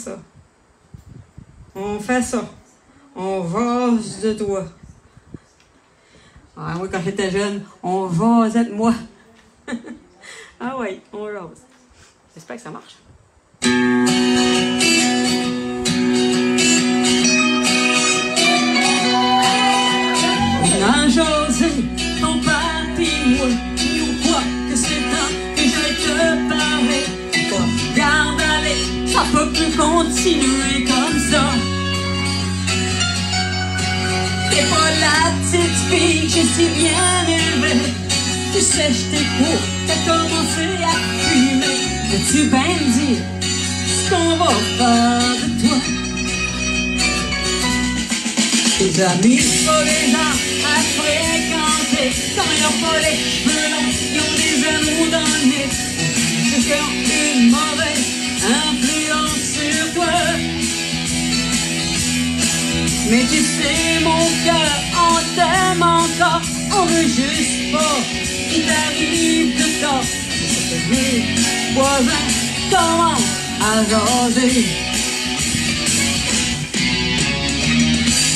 On fait ça. On vase de toi. Ah, moi, quand j'étais jeune, on vasait de moi. Ah oui, on rose. J'espère que ça marche. On a jasé, ton père pis moi, ni ou quoi que c'est temps que je te parler. Regarde aller, ça peut plus continuer comme ça. T'es pas la petite fille que j'ai si bien élevée. Tu sais, j'étais court, t'as commencé à fumer. Veux-tu bien me dire ce qu'on va faire de toi? Tes amis sont des gens à fréquenter. Quand ils n'ont pas les cheveux longs, ils ont des anneaux dans le nez. Ceux qui ont une mauvaise influence sur toi. Mais tu sais, mon cœur, on t'aime encore. On veut juste pas qu'il t'arrive de tort. Et ça fait mes voisins commencent à jaser.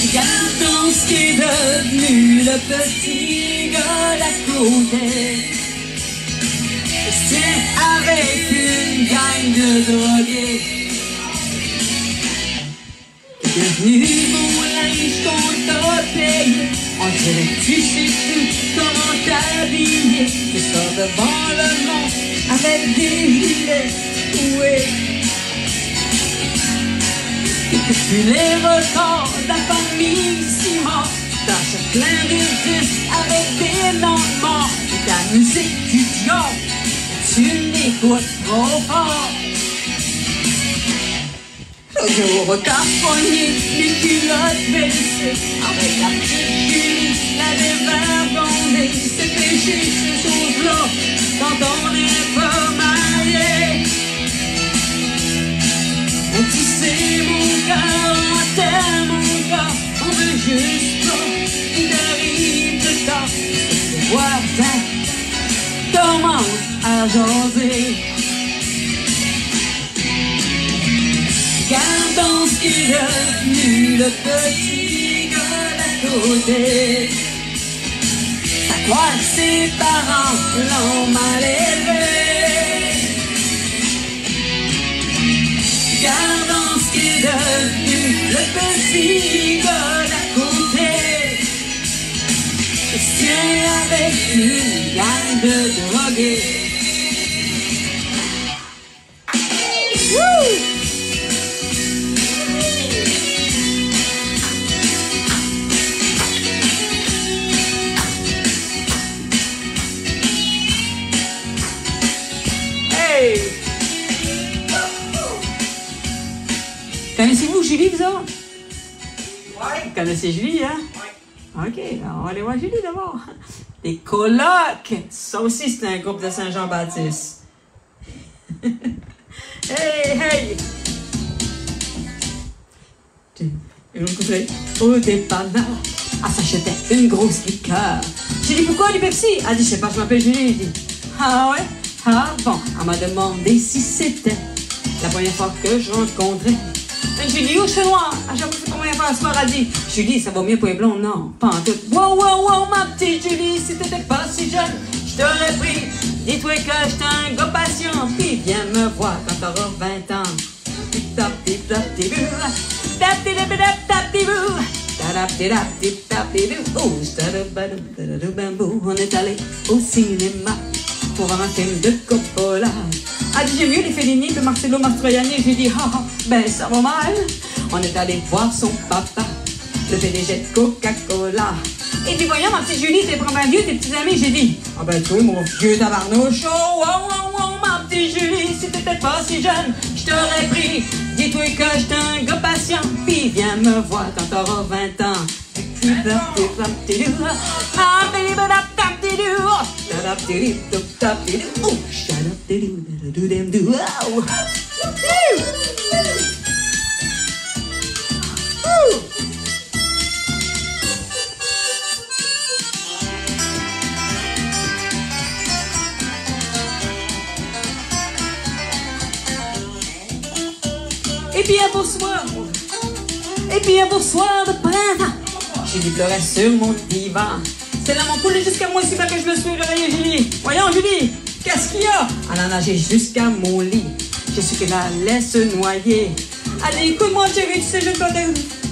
Regardons ce qui est devenu le petit gars d'à côté. Il se tient avec une gang de drogués. T'es devenu mon linge qu'on t'a payé. On dirait que tu sais plus comment t'habiller. Tu sors devant le monde avec des gilets troués. Et que tu les records de la famille Simon. T'achètes plein de disques avec des noms morts. Et ta musique tu ignores, tu l'écoutes trop fort. L'autre jour t'as pogné les culottes baissées. Avec la petite Julie, la dévergondée. C'est péché ces choses-là quand on n'est pas marié. Mais tu sais mon cœur, on t'aime encore. On veut juste pas qu'il t'arrive de tort. Tes voisins commencent à jaser. Regardons ce qui est devenu le petit gars d'à côté. Ça croit que ses parents l'ont mal élevé. Regardons ce qui est devenu le petit gars d'à côté. Il se tient avec une gang de drogués. Wouh! Connaissez-vous Julie, vous autres? Ouais. Vous connaissez Julie, hein? Ouais. OK, on va aller voir Julie d'abord. Les colocs! Ça aussi, c'est un groupe de Saint-Jean-Baptiste. Hey, hey! Ils ont couplé au dépanneur. Elle s'achetait une grosse liqueur. J'ai dit, pourquoi du Pepsi? Elle dit, je sais pas, je m'appelle Julie. J'ai dit, ah ouais? Ah bon, elle m'a demandé si c'était la première fois que je rencontrais Julie au chinois. À chaque fois, c'est combien de fois ce soir, elle dit, Julie, ça va mieux pour les blonds? Non, pas en tout. Wow, wow, wow, ma petite Julie, si t'étais pas si jeune, je t'aurais pris. Dis-toi que j'étais un gars patient, puis viens me voir quand t'auras 20 ans. On est allé au cinéma pour voir un film de Coppola. Elle dit, j'ai mieux les Fellini que Marcello Mastroianni. J'ai dit, ah, ben ça va mal. On est allé voir son papa, le PDG de Coca-Cola. Et dit, voyons, ma petite Julie, t'es vraiment vieux, tes petits amis. J'ai dit, ah ben toi, mon vieux tabarnouche. Oh, wow, wow, wow, ma petite Julie, si t'étais pas si jeune, je t'aurais pris. Dis-toi que j'étais un gars patient, puis viens me voir quand t'auras 20 ans. beau soir. Et puis un beau soir de printemps, Julie pleurait sur mon divan. C'est là mon coulé jusqu'à moi si bas que je me suis réveillée, Julie. Voyons, Julie, qu'est-ce qu'il y a? Elle a nagé jusqu'à mon lit. J'ai su qu'elle allait se noyer. Allez, écoute-moi, chérie, tu sais, je connais.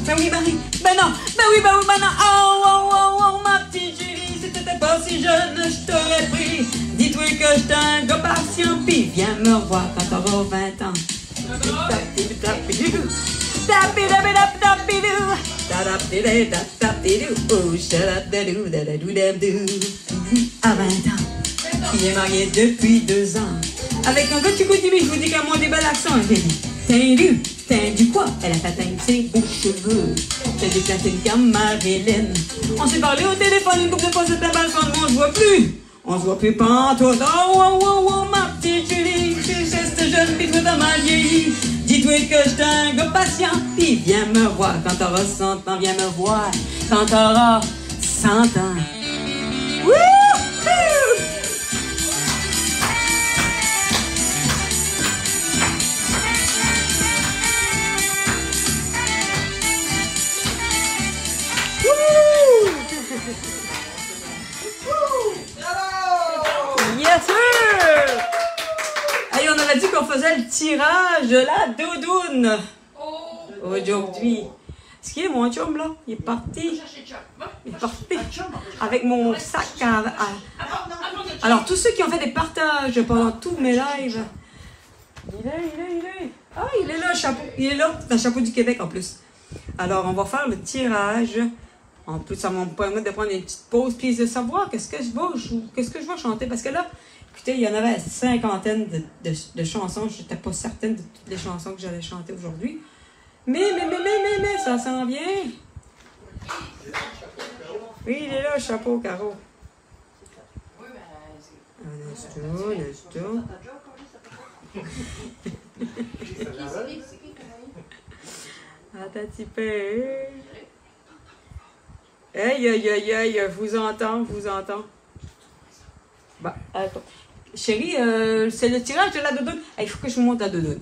Ben oui, Marie. Ben non. Ben oui, ben non. Oh, oh, oh, oh, ma petite Julie, si t'étais pas si jeune, je t'aurais pris. Dis-toi que j'étais un gars patient, pis viens me revoir quand t'auras 20 ans. À 20 ans, il est marié depuis 2 ans. Avec un gars du coup timide, je vous dis qu'à moi des bel accent. J'ai dit, t'as du quoi? Elle a fait teindre ses beaux cheveux. T'as des platines comme Marilyn. On s'est parlé au téléphone une couple de fois, cette balle sans on se voit plus. On se voit plus pantoute. Oh, oh, oh, oh, ma petite Julie, tu restes jeune, pis toi t'as mal vieilli. Dis-toi que j'étais un gars patient, pis viens me voir quand t'auras 100 ans, viens me voir quand t'auras 100 ans. Wouhou! Yes, sir! Hey, on aurait dit qu'on faisait le tirage de la doudoune aujourd'hui. Est-ce qu'il est mon chum là? Il est parti. Il est parti avec mon sac à... Alors, tous ceux qui ont fait des partages pendant tous mes lives. Il est. Ah, il est là, le chapeau. Il est là, c'est un chapeau du Québec en plus. Alors, on va faire le tirage. En plus, ça va me permettre de prendre une petite pause puis de savoir qu'est-ce que je vais chanter. Parce que là, écoutez, il y en avait une cinquantaine de chansons. Je n'étais pas certaine de toutes les chansons que j'allais chanter aujourd'hui. Mais, ça s'en vient. Oui, il est là, le chapeau, Caro. Un instant. Attends un petit peu. Aïe, je vous entends. Bah, attends. Chérie, c'est le tirage de la doudoune. Il faut que je vous montre la doudoune.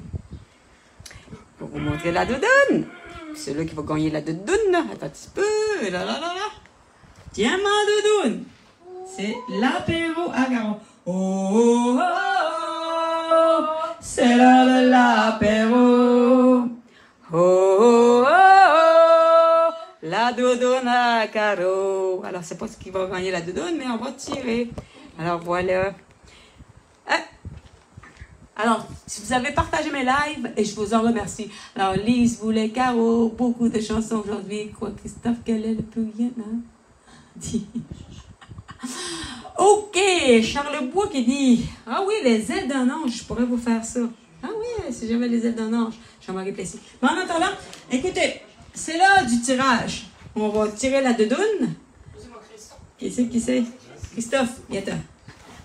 Pour vous montrer la doudoune. C'est là qui va gagner la doudoune. Attends un petit peu. Là. Tiens, ma doudoune. C'est l'apéro à Caro. Oh, c'est l'heure de l'apéro. Oh, la doudoune à Caro. Alors, c'est pas ce qui va gagner la doudoune, mais on va tirer. Alors, voilà. Alors, si vous avez partagé mes lives, et je vous en remercie. Alors, Lise voulait Caro, beaucoup de chansons aujourd'hui. Quoi, Christophe, quel est le plus rien, hein? OK, Charles Bois qui dit, ah oui, les ailes d'un ange, je pourrais vous faire ça. Ah oui, si j'avais les ailes d'un ange, j'en m'aurais plaisir. Mais en attendant, écoutez, c'est l'heure du tirage. On va tirer la doudoune. Qui c'est? Christophe, viens t'en.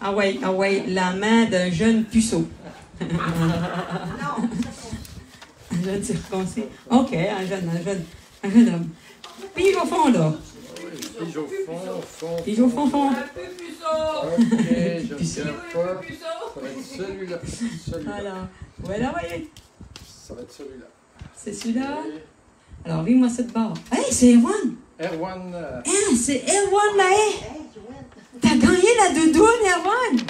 Ah ouais, la main d'un jeune puceau. Un jeune circoncis. OK, un jeune homme. Pige au fond, là. Pige au fond. Un peu puceau. OK, je ne sais pas. Ça va être celui-là. Alors, voilà, voyez. Ça va être celui-là. C'est celui-là. Alors, lis-moi cette barre. Hey, c'est Erwan. Erwan. C'est Erwan Mahé. T'as gagné la doudoune, Erwan.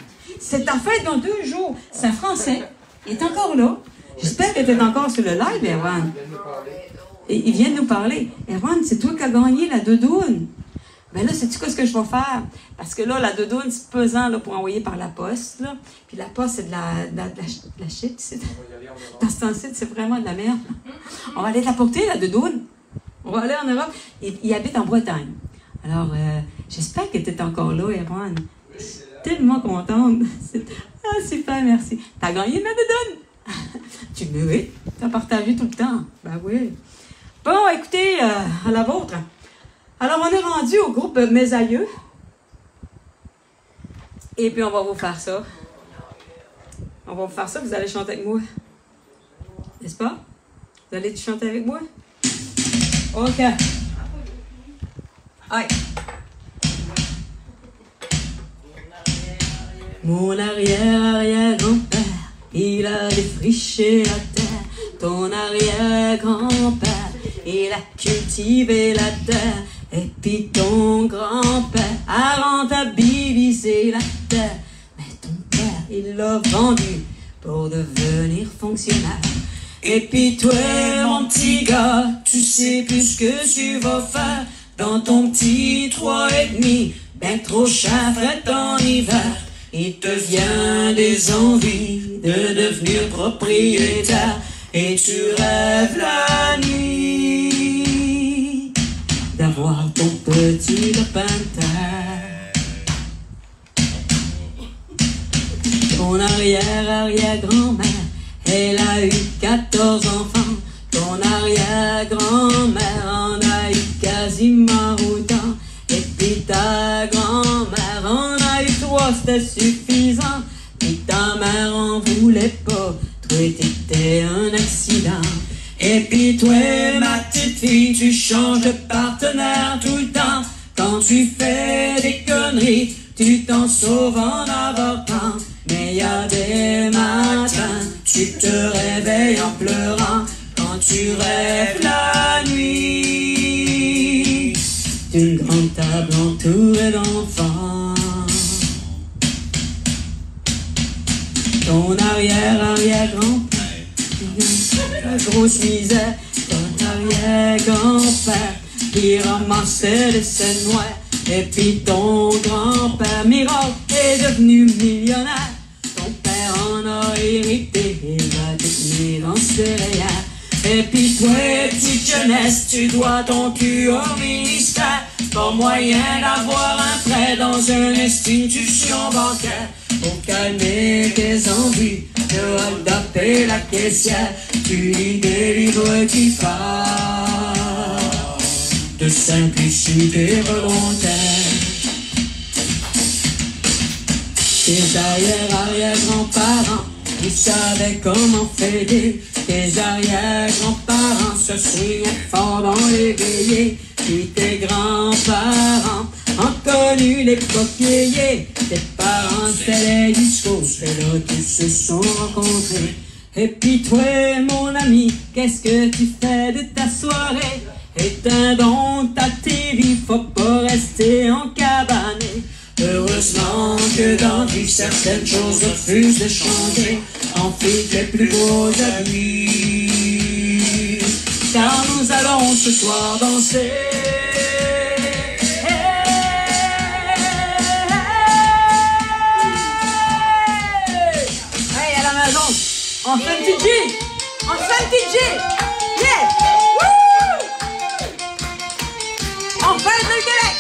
C'est ta fête dans 2 jours. C'est un Français. Il est encore là. J'espère que tu es encore sur le live, Erwan. Et il vient de nous parler. Erwan, c'est toi qui as gagné la doudoune. Ben là, sais-tu quoi ce que je vais faire? Parce que là, la doudoune, c'est pesant là, pour envoyer par la poste. Là. Puis la poste, c'est de la shit. Dans ce temps-ci, c'est vraiment de la merde. On va aller l'apporter, la doudoune. On va aller en Europe. Il habite en Bretagne. Alors, j'espère que tu es encore là, Erwan. Tellement contente. Ah, super, merci. T'as gagné ma doudoune. Tu le mérites. T'as partagé tout le temps. Ben oui. Bon, écoutez, à la vôtre. Alors, on est rendu au groupe Mes Aïeux. Et puis, on va vous faire ça. On va vous faire ça, vous allez chanter avec moi. N'est-ce pas? Vous allez chanter avec moi? OK. Aïe. Mon arrière-arrière-grand-père, il a défriché la terre ton arrière-grand-père, il a cultivé la terre. Et puis ton grand-père a rentabilisé la terre. Mais ton père, il l'a vendu pour devenir fonctionnaire. Et puis toi, mon petit gars, tu sais plus ce que tu vas faire dans ton petit 3,5, ben trop cher fret en hiver. Il te vient des envies de devenir propriétaire et tu rêves la nuit d'avoir ton petit lopin de terre. Ton arrière-arrière-grand-mère, elle a eu 14 enfants. Ton arrière-grand-mère en a eu quasiment autant. Et puis ta grand-mère en a eu 3, c'était suffisant. Puis ta mère en voulait pas, toi t'étais un accident. Et puis toi, ma petite fille, tu changes de partenaire tout le temps. Quand tu fais des conneries, tu t'en sauves en avortant. Mais y a des matins, tu te réveilles en pleurant quand tu rêves la nuit d'une grande table entourée d'enfants. Ton arrière-arrière-grand-père, la grosse misère. Ton arrière-grand-père, il ramassait les scènes noires. Et puis ton grand-père, miracle, est devenu millionnaire. Ton père en a hérité, il va détenir dans céréales. Et puis toi, petite jeunesse, tu dois ton cul au ministère. Pas moyen d'avoir un prêt dans une institution bancaire. Pour calmer tes envies de hold-up et la caissière, tu lis des livres qui parlent de simplicité volontaire. Tes arrière-arrière-grands-parents, ils savaient comment fêter. Tes arrière-grands-parents se signaient fort dans les veillées. Puis tes grands-parents ont connu l'époque vieillée. Tes parents c'était les discos, c'est là qu'ils se sont rencontrés. Et puis toi, mon ami, qu'est-ce que tu fais de ta soirée? Éteins donc ta TV, faut pas rester en cabane. Heureusement que dans vie certaines choses refusent de changer. Enfile les plus beaux habits, car nous allons ce soir danser. Hey, à la maison, on fait une petite G, on fait une petite G, yeah, wouh! On fait le Québec.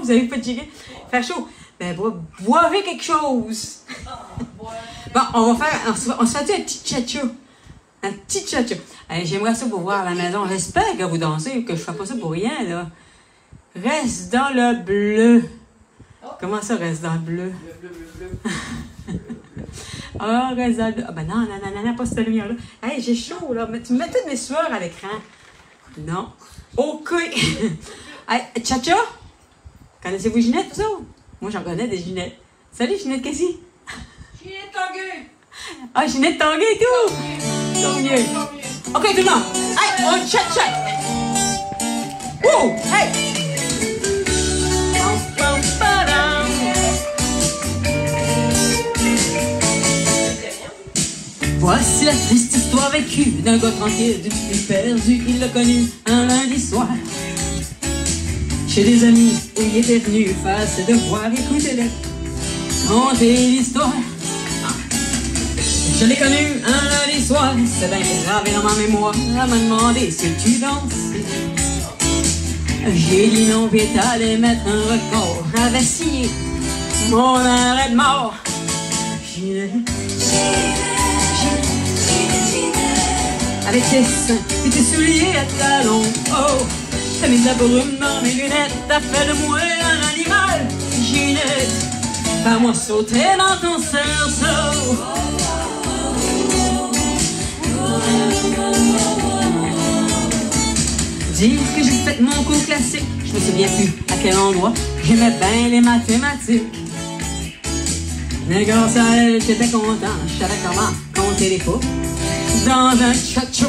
vous avez pas checké? Faire chaud. Ben, boivez quelque chose. Bon, on va faire, on se fait un petit tcha-tcha. Un petit tcha-tcha. J'aimerais ça pour voir à la maison. J'espère que vous dansez, que je fais pas ça pour rien, là. Reste dans le bleu. Comment ça, reste dans le bleu? Bleu. Ah, reste dans le bleu. Ah, ben non, pas cette lumière-là. Hey, j'ai chaud, là. Mais tu me mets toutes mes sueurs à l'écran. Non. OK. Hey, tcha-tcha? Connaissez-vous Ginette, tout ça? Moi, j'en connais des Ginettes. Salut, Ginette Cassie. Ginette Tanguay. Ah, Ginette Tanguay et tout. Tant mieux. OK, tout le monde. Hey, on tcha-tcha. Wouh! Hey! Voici la triste histoire vécue d'un gars tranquille, d'une fille perdue. Il l'a connu un lundi soir chez des amis où il était venu faire ses devoirs. Écoutez-les conter l'histoire. Je l'ai connu un lundi soir, c'est bien gravé dans ma mémoire. Elle m'a demandé si tu danses. J'ai dit non, puis est allé mettre un record. J'avais signé mon arrêt de mort. Avec tes seins et tes souliers à talons, oh, t'as mis de la brume dans mes lunettes, t'as fait de moi un animal, Ginette. Fais-moi sauter dans ton cerceau. Dire que j'ai fait mon cours classique, je me souviens plus à quel endroit, j'aimais bien les mathématiques. Mais grâce à elle, j'étais content, je savais comment compter les pots dans un tcha-tcha.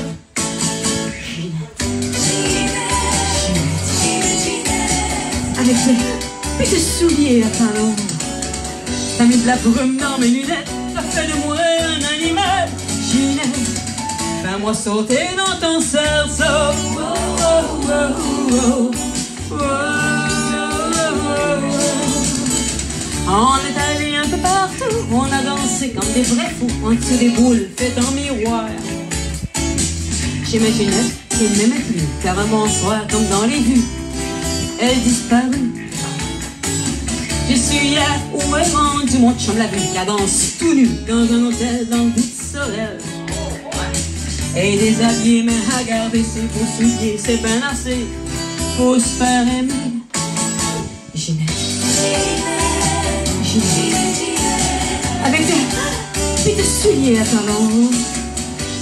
Avec tes souliers à talons, t'as mis de la brume dans mes lunettes, t'as fait de moi un animal, Ginette. Fais-moi sauter dans ton cerceau. On est allé un peu partout, on a dansé comme des vrais fous, en dessous des boules faites en miroir. Chez ma Ginette, qui ne m'aimait plus, car un bonsoir, comme dans les vues, elle disparut. Je suis hier où est rendu mon chum l'a vu, la danse tout nu dans un hôtel dans le bout de Sorel. Et déshabillé, mais à garder ses beaux souliers, c'est ben assez, faut se faire aimer. Ginette, avec tes souliers à talons,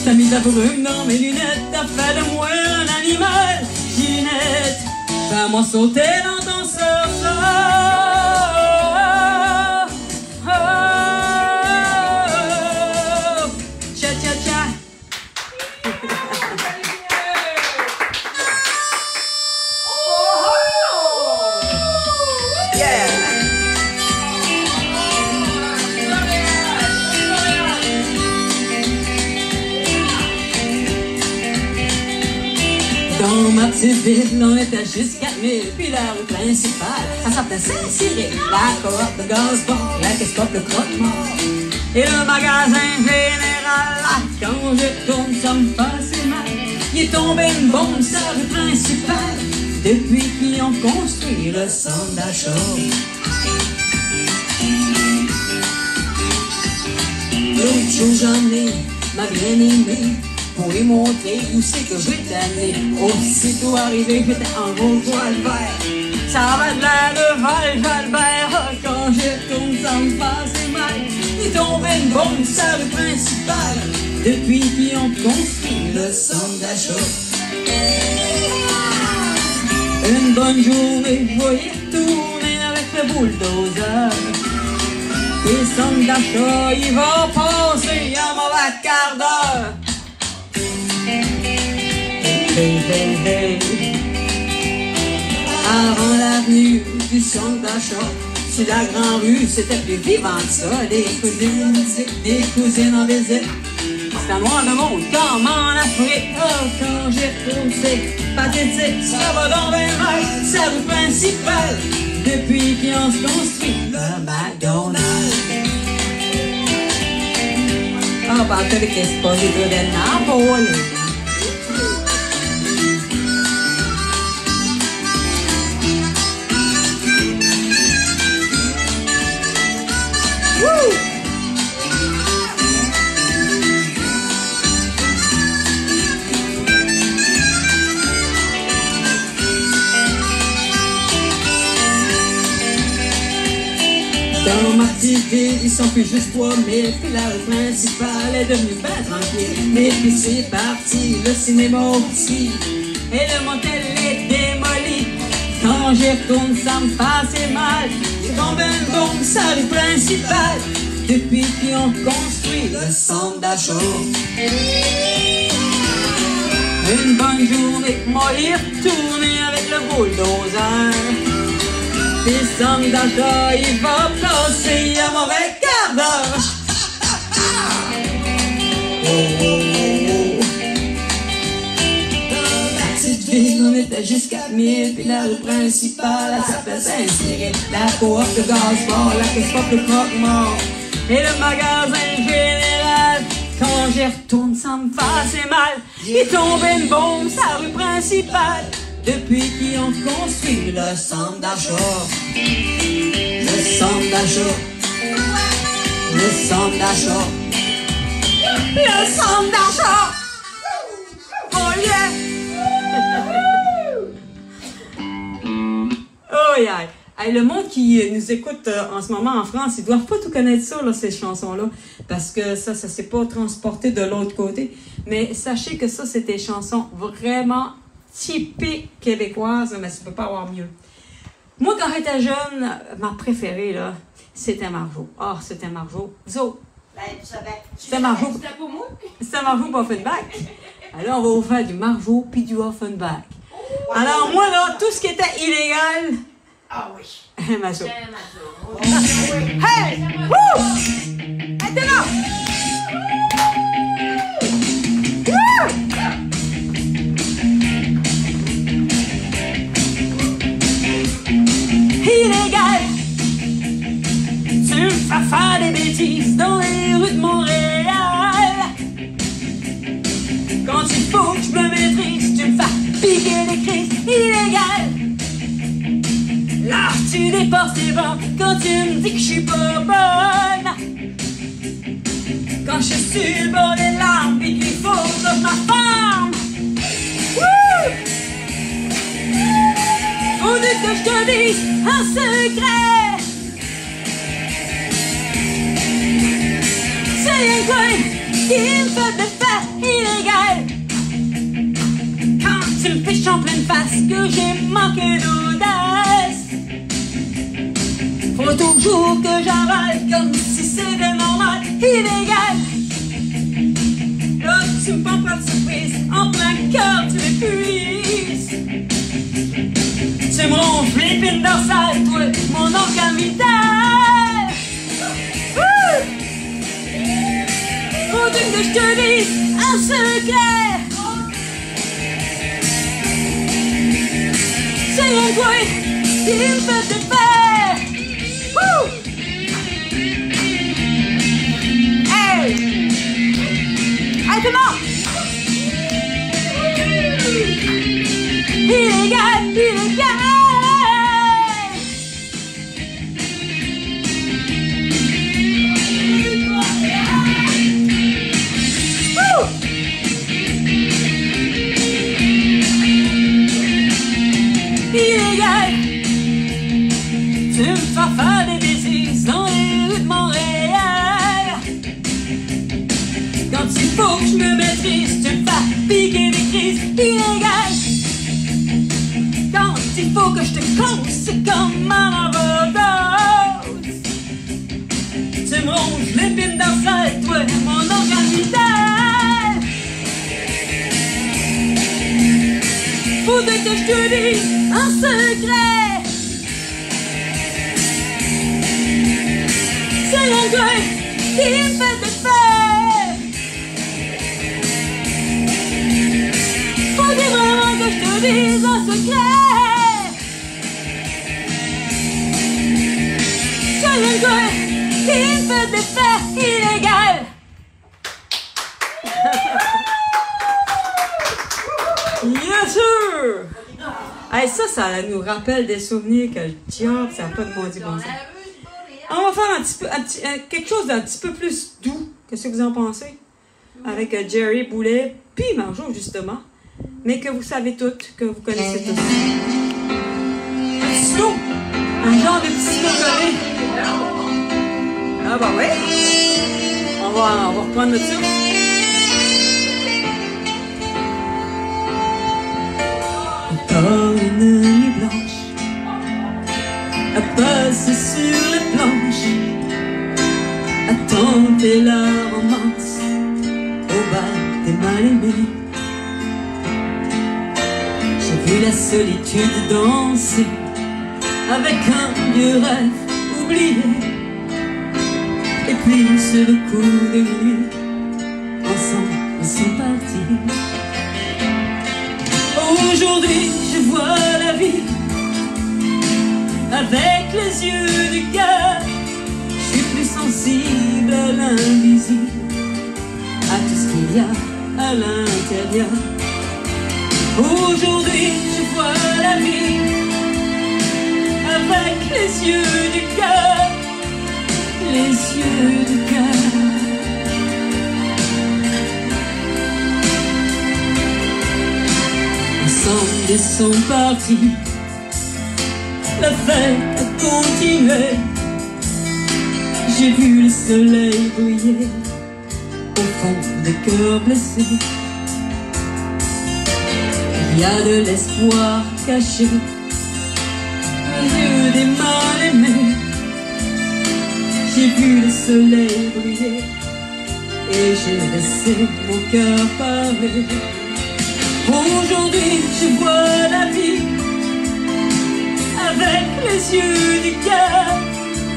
t'as mis de la brume dans mes lunettes, t'as fait de moi un animal, Ginette. Fais-moi sauter dans ton cerceau. Tcha-tcha-tcha. Dans ma petite ville, on était juste 4000. Puis la rue principale, elle s'appelait Saint-Cyril. La cohorte de gaz-bon, la caisse-pop, le croque-mort et le magasin général. Quand je tourne, ça me passe mal. Il est tombé une bombe sur la rue principale depuis qu'ils ont construit le centre d'achat. L'autre jour, j'en ai ma bien-aimée pour lui montrer où c'est que je vais aller. Aussitôt arrivé, j'étais en gros voile vert. Ça va de l'air de Val-Jalbert. Quand je tourne, ça me passe mal. Il tombé une bombe sur la rue principale depuis qu'ils ont construit le centre d'achat. Une bonne journée, je voyais tourner avec le bulldozer. Et le centre d'achat, il va passer un mauvais quart d'heure. Hey, hey, hey. Avant l'avenue du centre d'achat, sur la grande rue, c'était plus vivant que ça. Des cousines musique, des cousines en visite. C'est un noir de monde comme en Afrique. Oh, quand j'y retourne, c'est pathétique. Ça va dans les mains, c'est la rue principale depuis qu'ils ont construit le McDonald's. Ah, parle avec l'esposito del Napoli. Dans ma petite ville, ils sont plus juste 3000. Puis la rue principale est devenue bien tranquille. Et puis c'est parti, le cinéma aussi. Et le motel est démoli. Quand j'y retourne, ça me fait mal. C'est comme une bombe, sa rue principale. Depuis qu'ils ont construit le centre d'achat. Une bonne journée, moi y retourner avec le bulldozer. Puis le centre d'achat, il va passer à mauvais quart d'heure. Oh, oh, oh. Dans la petite ville, on était juste 4000. Puis la rue principale, elle s'appelle Saint-Cyril. La coop de gaz-fort, la caisse pop, le croque-mort. Et le magasin général. Quand j'y retourne, ça me fait mal. Il tombe une bombe, sa rue principale. Depuis qu'ils ont construit le centre d'achat. Le centre d'achat. Le centre d'achat. Le centre d'achat. Oh yeah! Oh yeah! Hey, le monde qui nous écoute en ce moment en France, ils doivent pas tout connaître ça, là, ces chansons-là, parce que ça s'est pas transporté de l'autre côté. Mais sachez que ça, c'est des chansons vraiment typiques québécoises, mais ça peut pas avoir mieux. Moi, quand j'étais jeune, ma préférée, là, c'était Marjo. Ah, c'était Marjo. Vous autres? C'était Marjo. C'était pour moi? C'était Marjo Offenbach. Alors, on va vous faire du Marjo puis du Offenbach. Alors, moi, là, tout ce qui était illégal... Ah oui. Mazo. J'aime ça. Hey! Woo! Hey, t'es là! Illégal! Tu me fais faire des bêtises dans les rues de Montréal. Quand il faut que je me maîtrise, tu me fais piquer des crises. Illégal! Là, tu dépenses tes banques quand tu me dis que je suis pas bonne. Quand je suis sur le bord des larmes et qu'il faut que je m'afforme. Faut que je te dise un secret. C'est un coin qui me fait de faire illégal. Quand tu me fiches en pleine face que j'ai manqué d'audace. Faut toujours que j'avale comme si c'était normal, illégal. Là, tu me prends pas de surprise, en plein cœur tu m'épuises. Tu me ronfles l'épine dorsale, toi, mon organe vital. Faut que je te dise un secret. C'est un coin qui me fait de faire. Hey! Hey, tout le monde! Illégal, illégal! Illégal! Tu me fais faire des bêtises dans les rues de Montréal. Quand il faut que je me maîtrise, tu me fais piquer des crises. Illégal! Quand il faut que je te cause, c'est comme un overdose. Tu me ronges l'épine dorsale, toi, mon organe vital. Faudrait que je te dise un secret. C'est un coin qui me fait de faire. Faudrait vraiment que je te dise un secret. C'est un coin qui me fait de faire illégal. Yes sir! Hey, ça nous rappelle des souvenirs que le diable, ça n'a pas de maudit bon sens. On va faire quelque chose d'un petit peu plus doux. Qu'est-ce que vous en pensez? Avec Jerry Boulet, puis Marjo, justement. Mais que vous savez toutes, que vous connaissez tous. Un slow! Un genre de petit slow collé. Ah bah ouais. On va reprendre notre souffle. Encore une nuit blanche à passer sur les planches, à tenter la romance au bas des mal-aimés. J'ai vu la solitude danser avec un vieux rêve oublié. Et puis sur le coup de minuit, ensemble ils sont partis. Aujourd'hui je vois la vie avec les yeux du cœur. Je suis plus sensible à l'invisible, à tout ce qu'il y a à l'intérieur. Aujourd'hui je vois la vie avec les yeux du cœur. Les yeux du cœur. Ensemble ils sont partis, la fête a continué. J'ai vu le soleil briller au fond des cœurs blessés. Il y a de l'espoir caché aux yeux des mal-aimés. J'ai vu le soleil briller et j'ai laissé mon cœur parler. Aujourd'hui je vois la vie avec les yeux du cœur.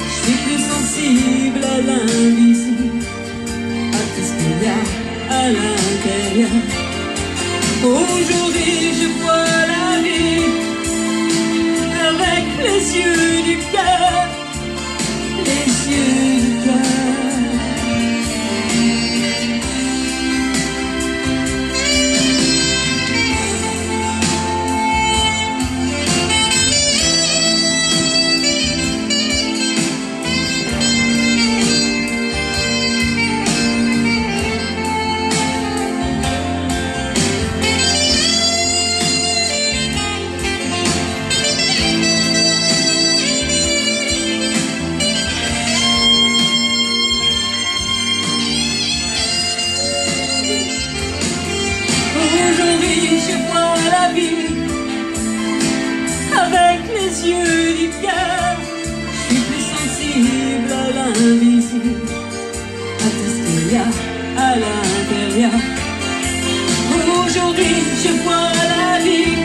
Je suis plus sensible à l'invisible, à tout ce qu'il y a à l'intérieur. Aujourd'hui je vois la vie avec les yeux du cœur. Les yeux du cœur. Avec les yeux du cœur, je suis plus sensible à l'invisible, à tout ce qu'il y a à l'intérieur. Aujourd'hui je vois la vie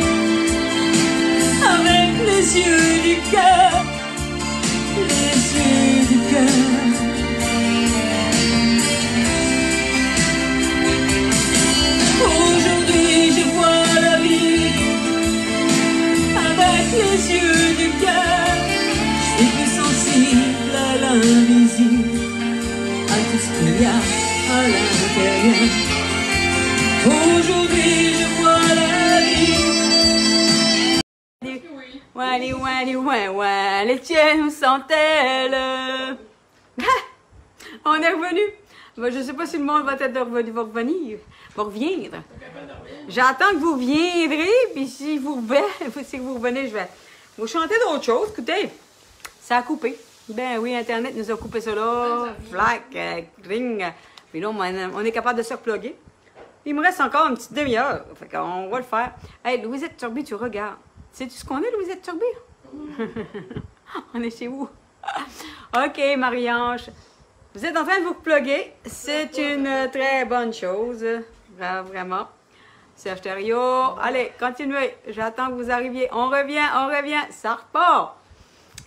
avec les yeux du cœur, les yeux du cœur. Aujourd'hui je vois la vie avec les yeux du cœur. Je suis plus sensible à l'invisible, à tout ce qu'il y a à l'intérieur. Aujourd'hui je vois la vie. Wally, wally, wally, les tiennes, où sont-elles? On est revenu. Ben, je ne sais pas si le monde va revenir. J'attends que vous viendrez, puis si vous revenez, je vais vous chanter d'autres choses. Écoutez, ça a coupé. Ben oui, Internet nous a coupé ça là. Flac, ring. Puis là, on est capable de se reploguer. Il me reste encore une petite demi-heure. Fait qu'on va le faire. Hey, Louisette Turby, tu regardes. Sais-tu ce qu'on est, Louisette Turby? On est chez vous. OK, Marie-Ange. Vous êtes en train de vous reploguer. C'est une très bonne chose. Vraiment. Serge Thériault. Allez, continuez. J'attends que vous arriviez. On revient. Ça repart.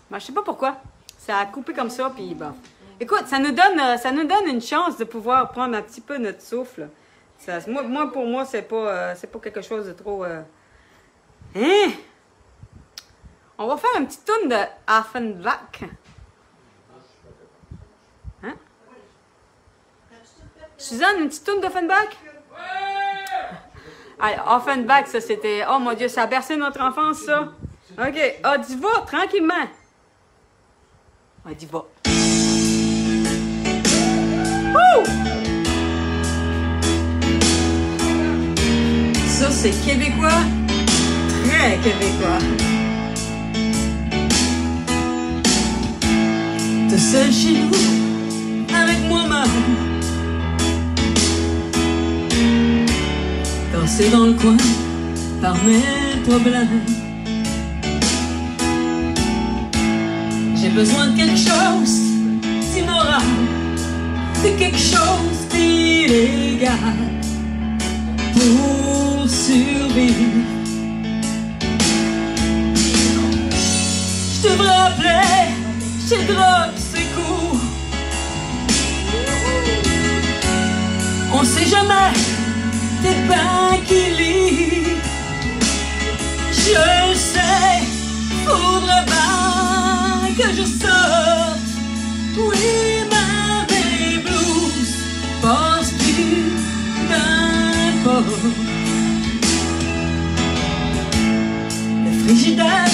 Ben, je sais pas pourquoi. Ça a coupé comme ça, puis bon. Écoute, ça nous donne une chance de pouvoir prendre un petit peu notre souffle. Ça, pour moi, c'est pas quelque chose de trop... Hein? On va faire une petite tourne de Offenbach. Hein? Suzanne, une petite tourne d'Offenbach? Allez, Offenbach, ça c'était... Oh mon Dieu, ça a bercé notre enfance, ça. OK. Ah, Diva, tranquillement. Ah, Diva. Wouh! Ça, c'est québécois. Très québécois. Tout seul chez nous, avec moi-même. Cassé dans le coin par mes problèmes. J'ai besoin de quelque chose d'immoral, de quelque chose d'illégal pour survivre. Je devrais appeler chez Drogue Secours. On sait jamais, t'es ben qui lit. Je sais, faudrait bien que je sorte. Oui, ma baby blues passe plus n'importe. Le frigidaire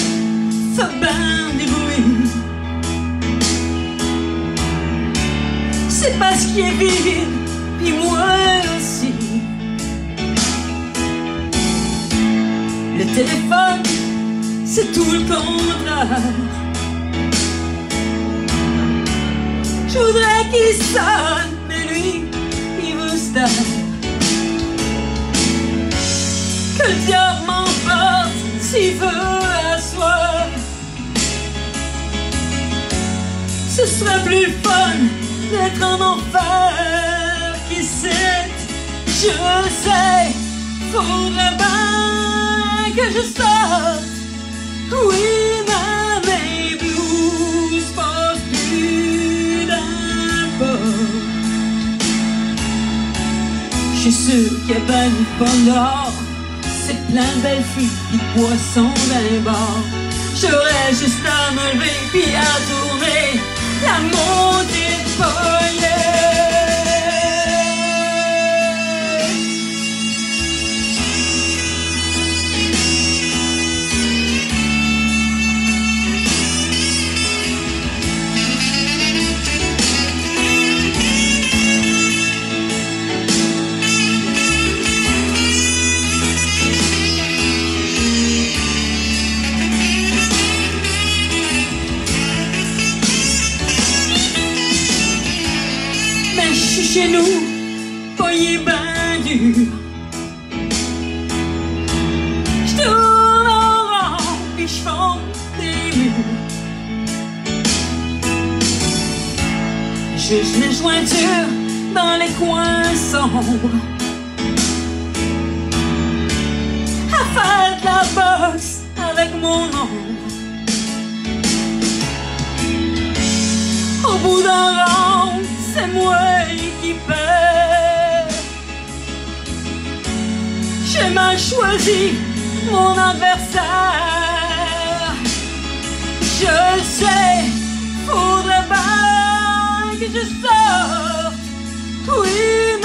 fait ben du bruit. C'est parce qu'il est vide, puis moi aussi. Le téléphone, c'est tout le contraire. Je voudrais qu'il sonne, mais lui, il veut se taire. Que le diable m'emporte s'il veut asseoir. Ce serait plus fun d'être en enfer qu'ici. Je sais, faudrait bien que je sorte. Oui, ma baby blues passe plus d'importe. Je suis sûr qu'il y a ben du fun dehors. C'est plein de belles filles et de poissons d'un bord. J'aurais juste à me lever puis à tourner la montée de foyer. Chez nous, foyer ben dur. J'tourne en rond, puis j'fonce des murs. Juste mes jointures dans les coins sombres. À faire de la boxe avec mon ombre. Au bout d'un rond, c'est moi qui perds. J'ai mal choisi mon adversaire. Je le sais, faudrait bien que je sorte. Oui,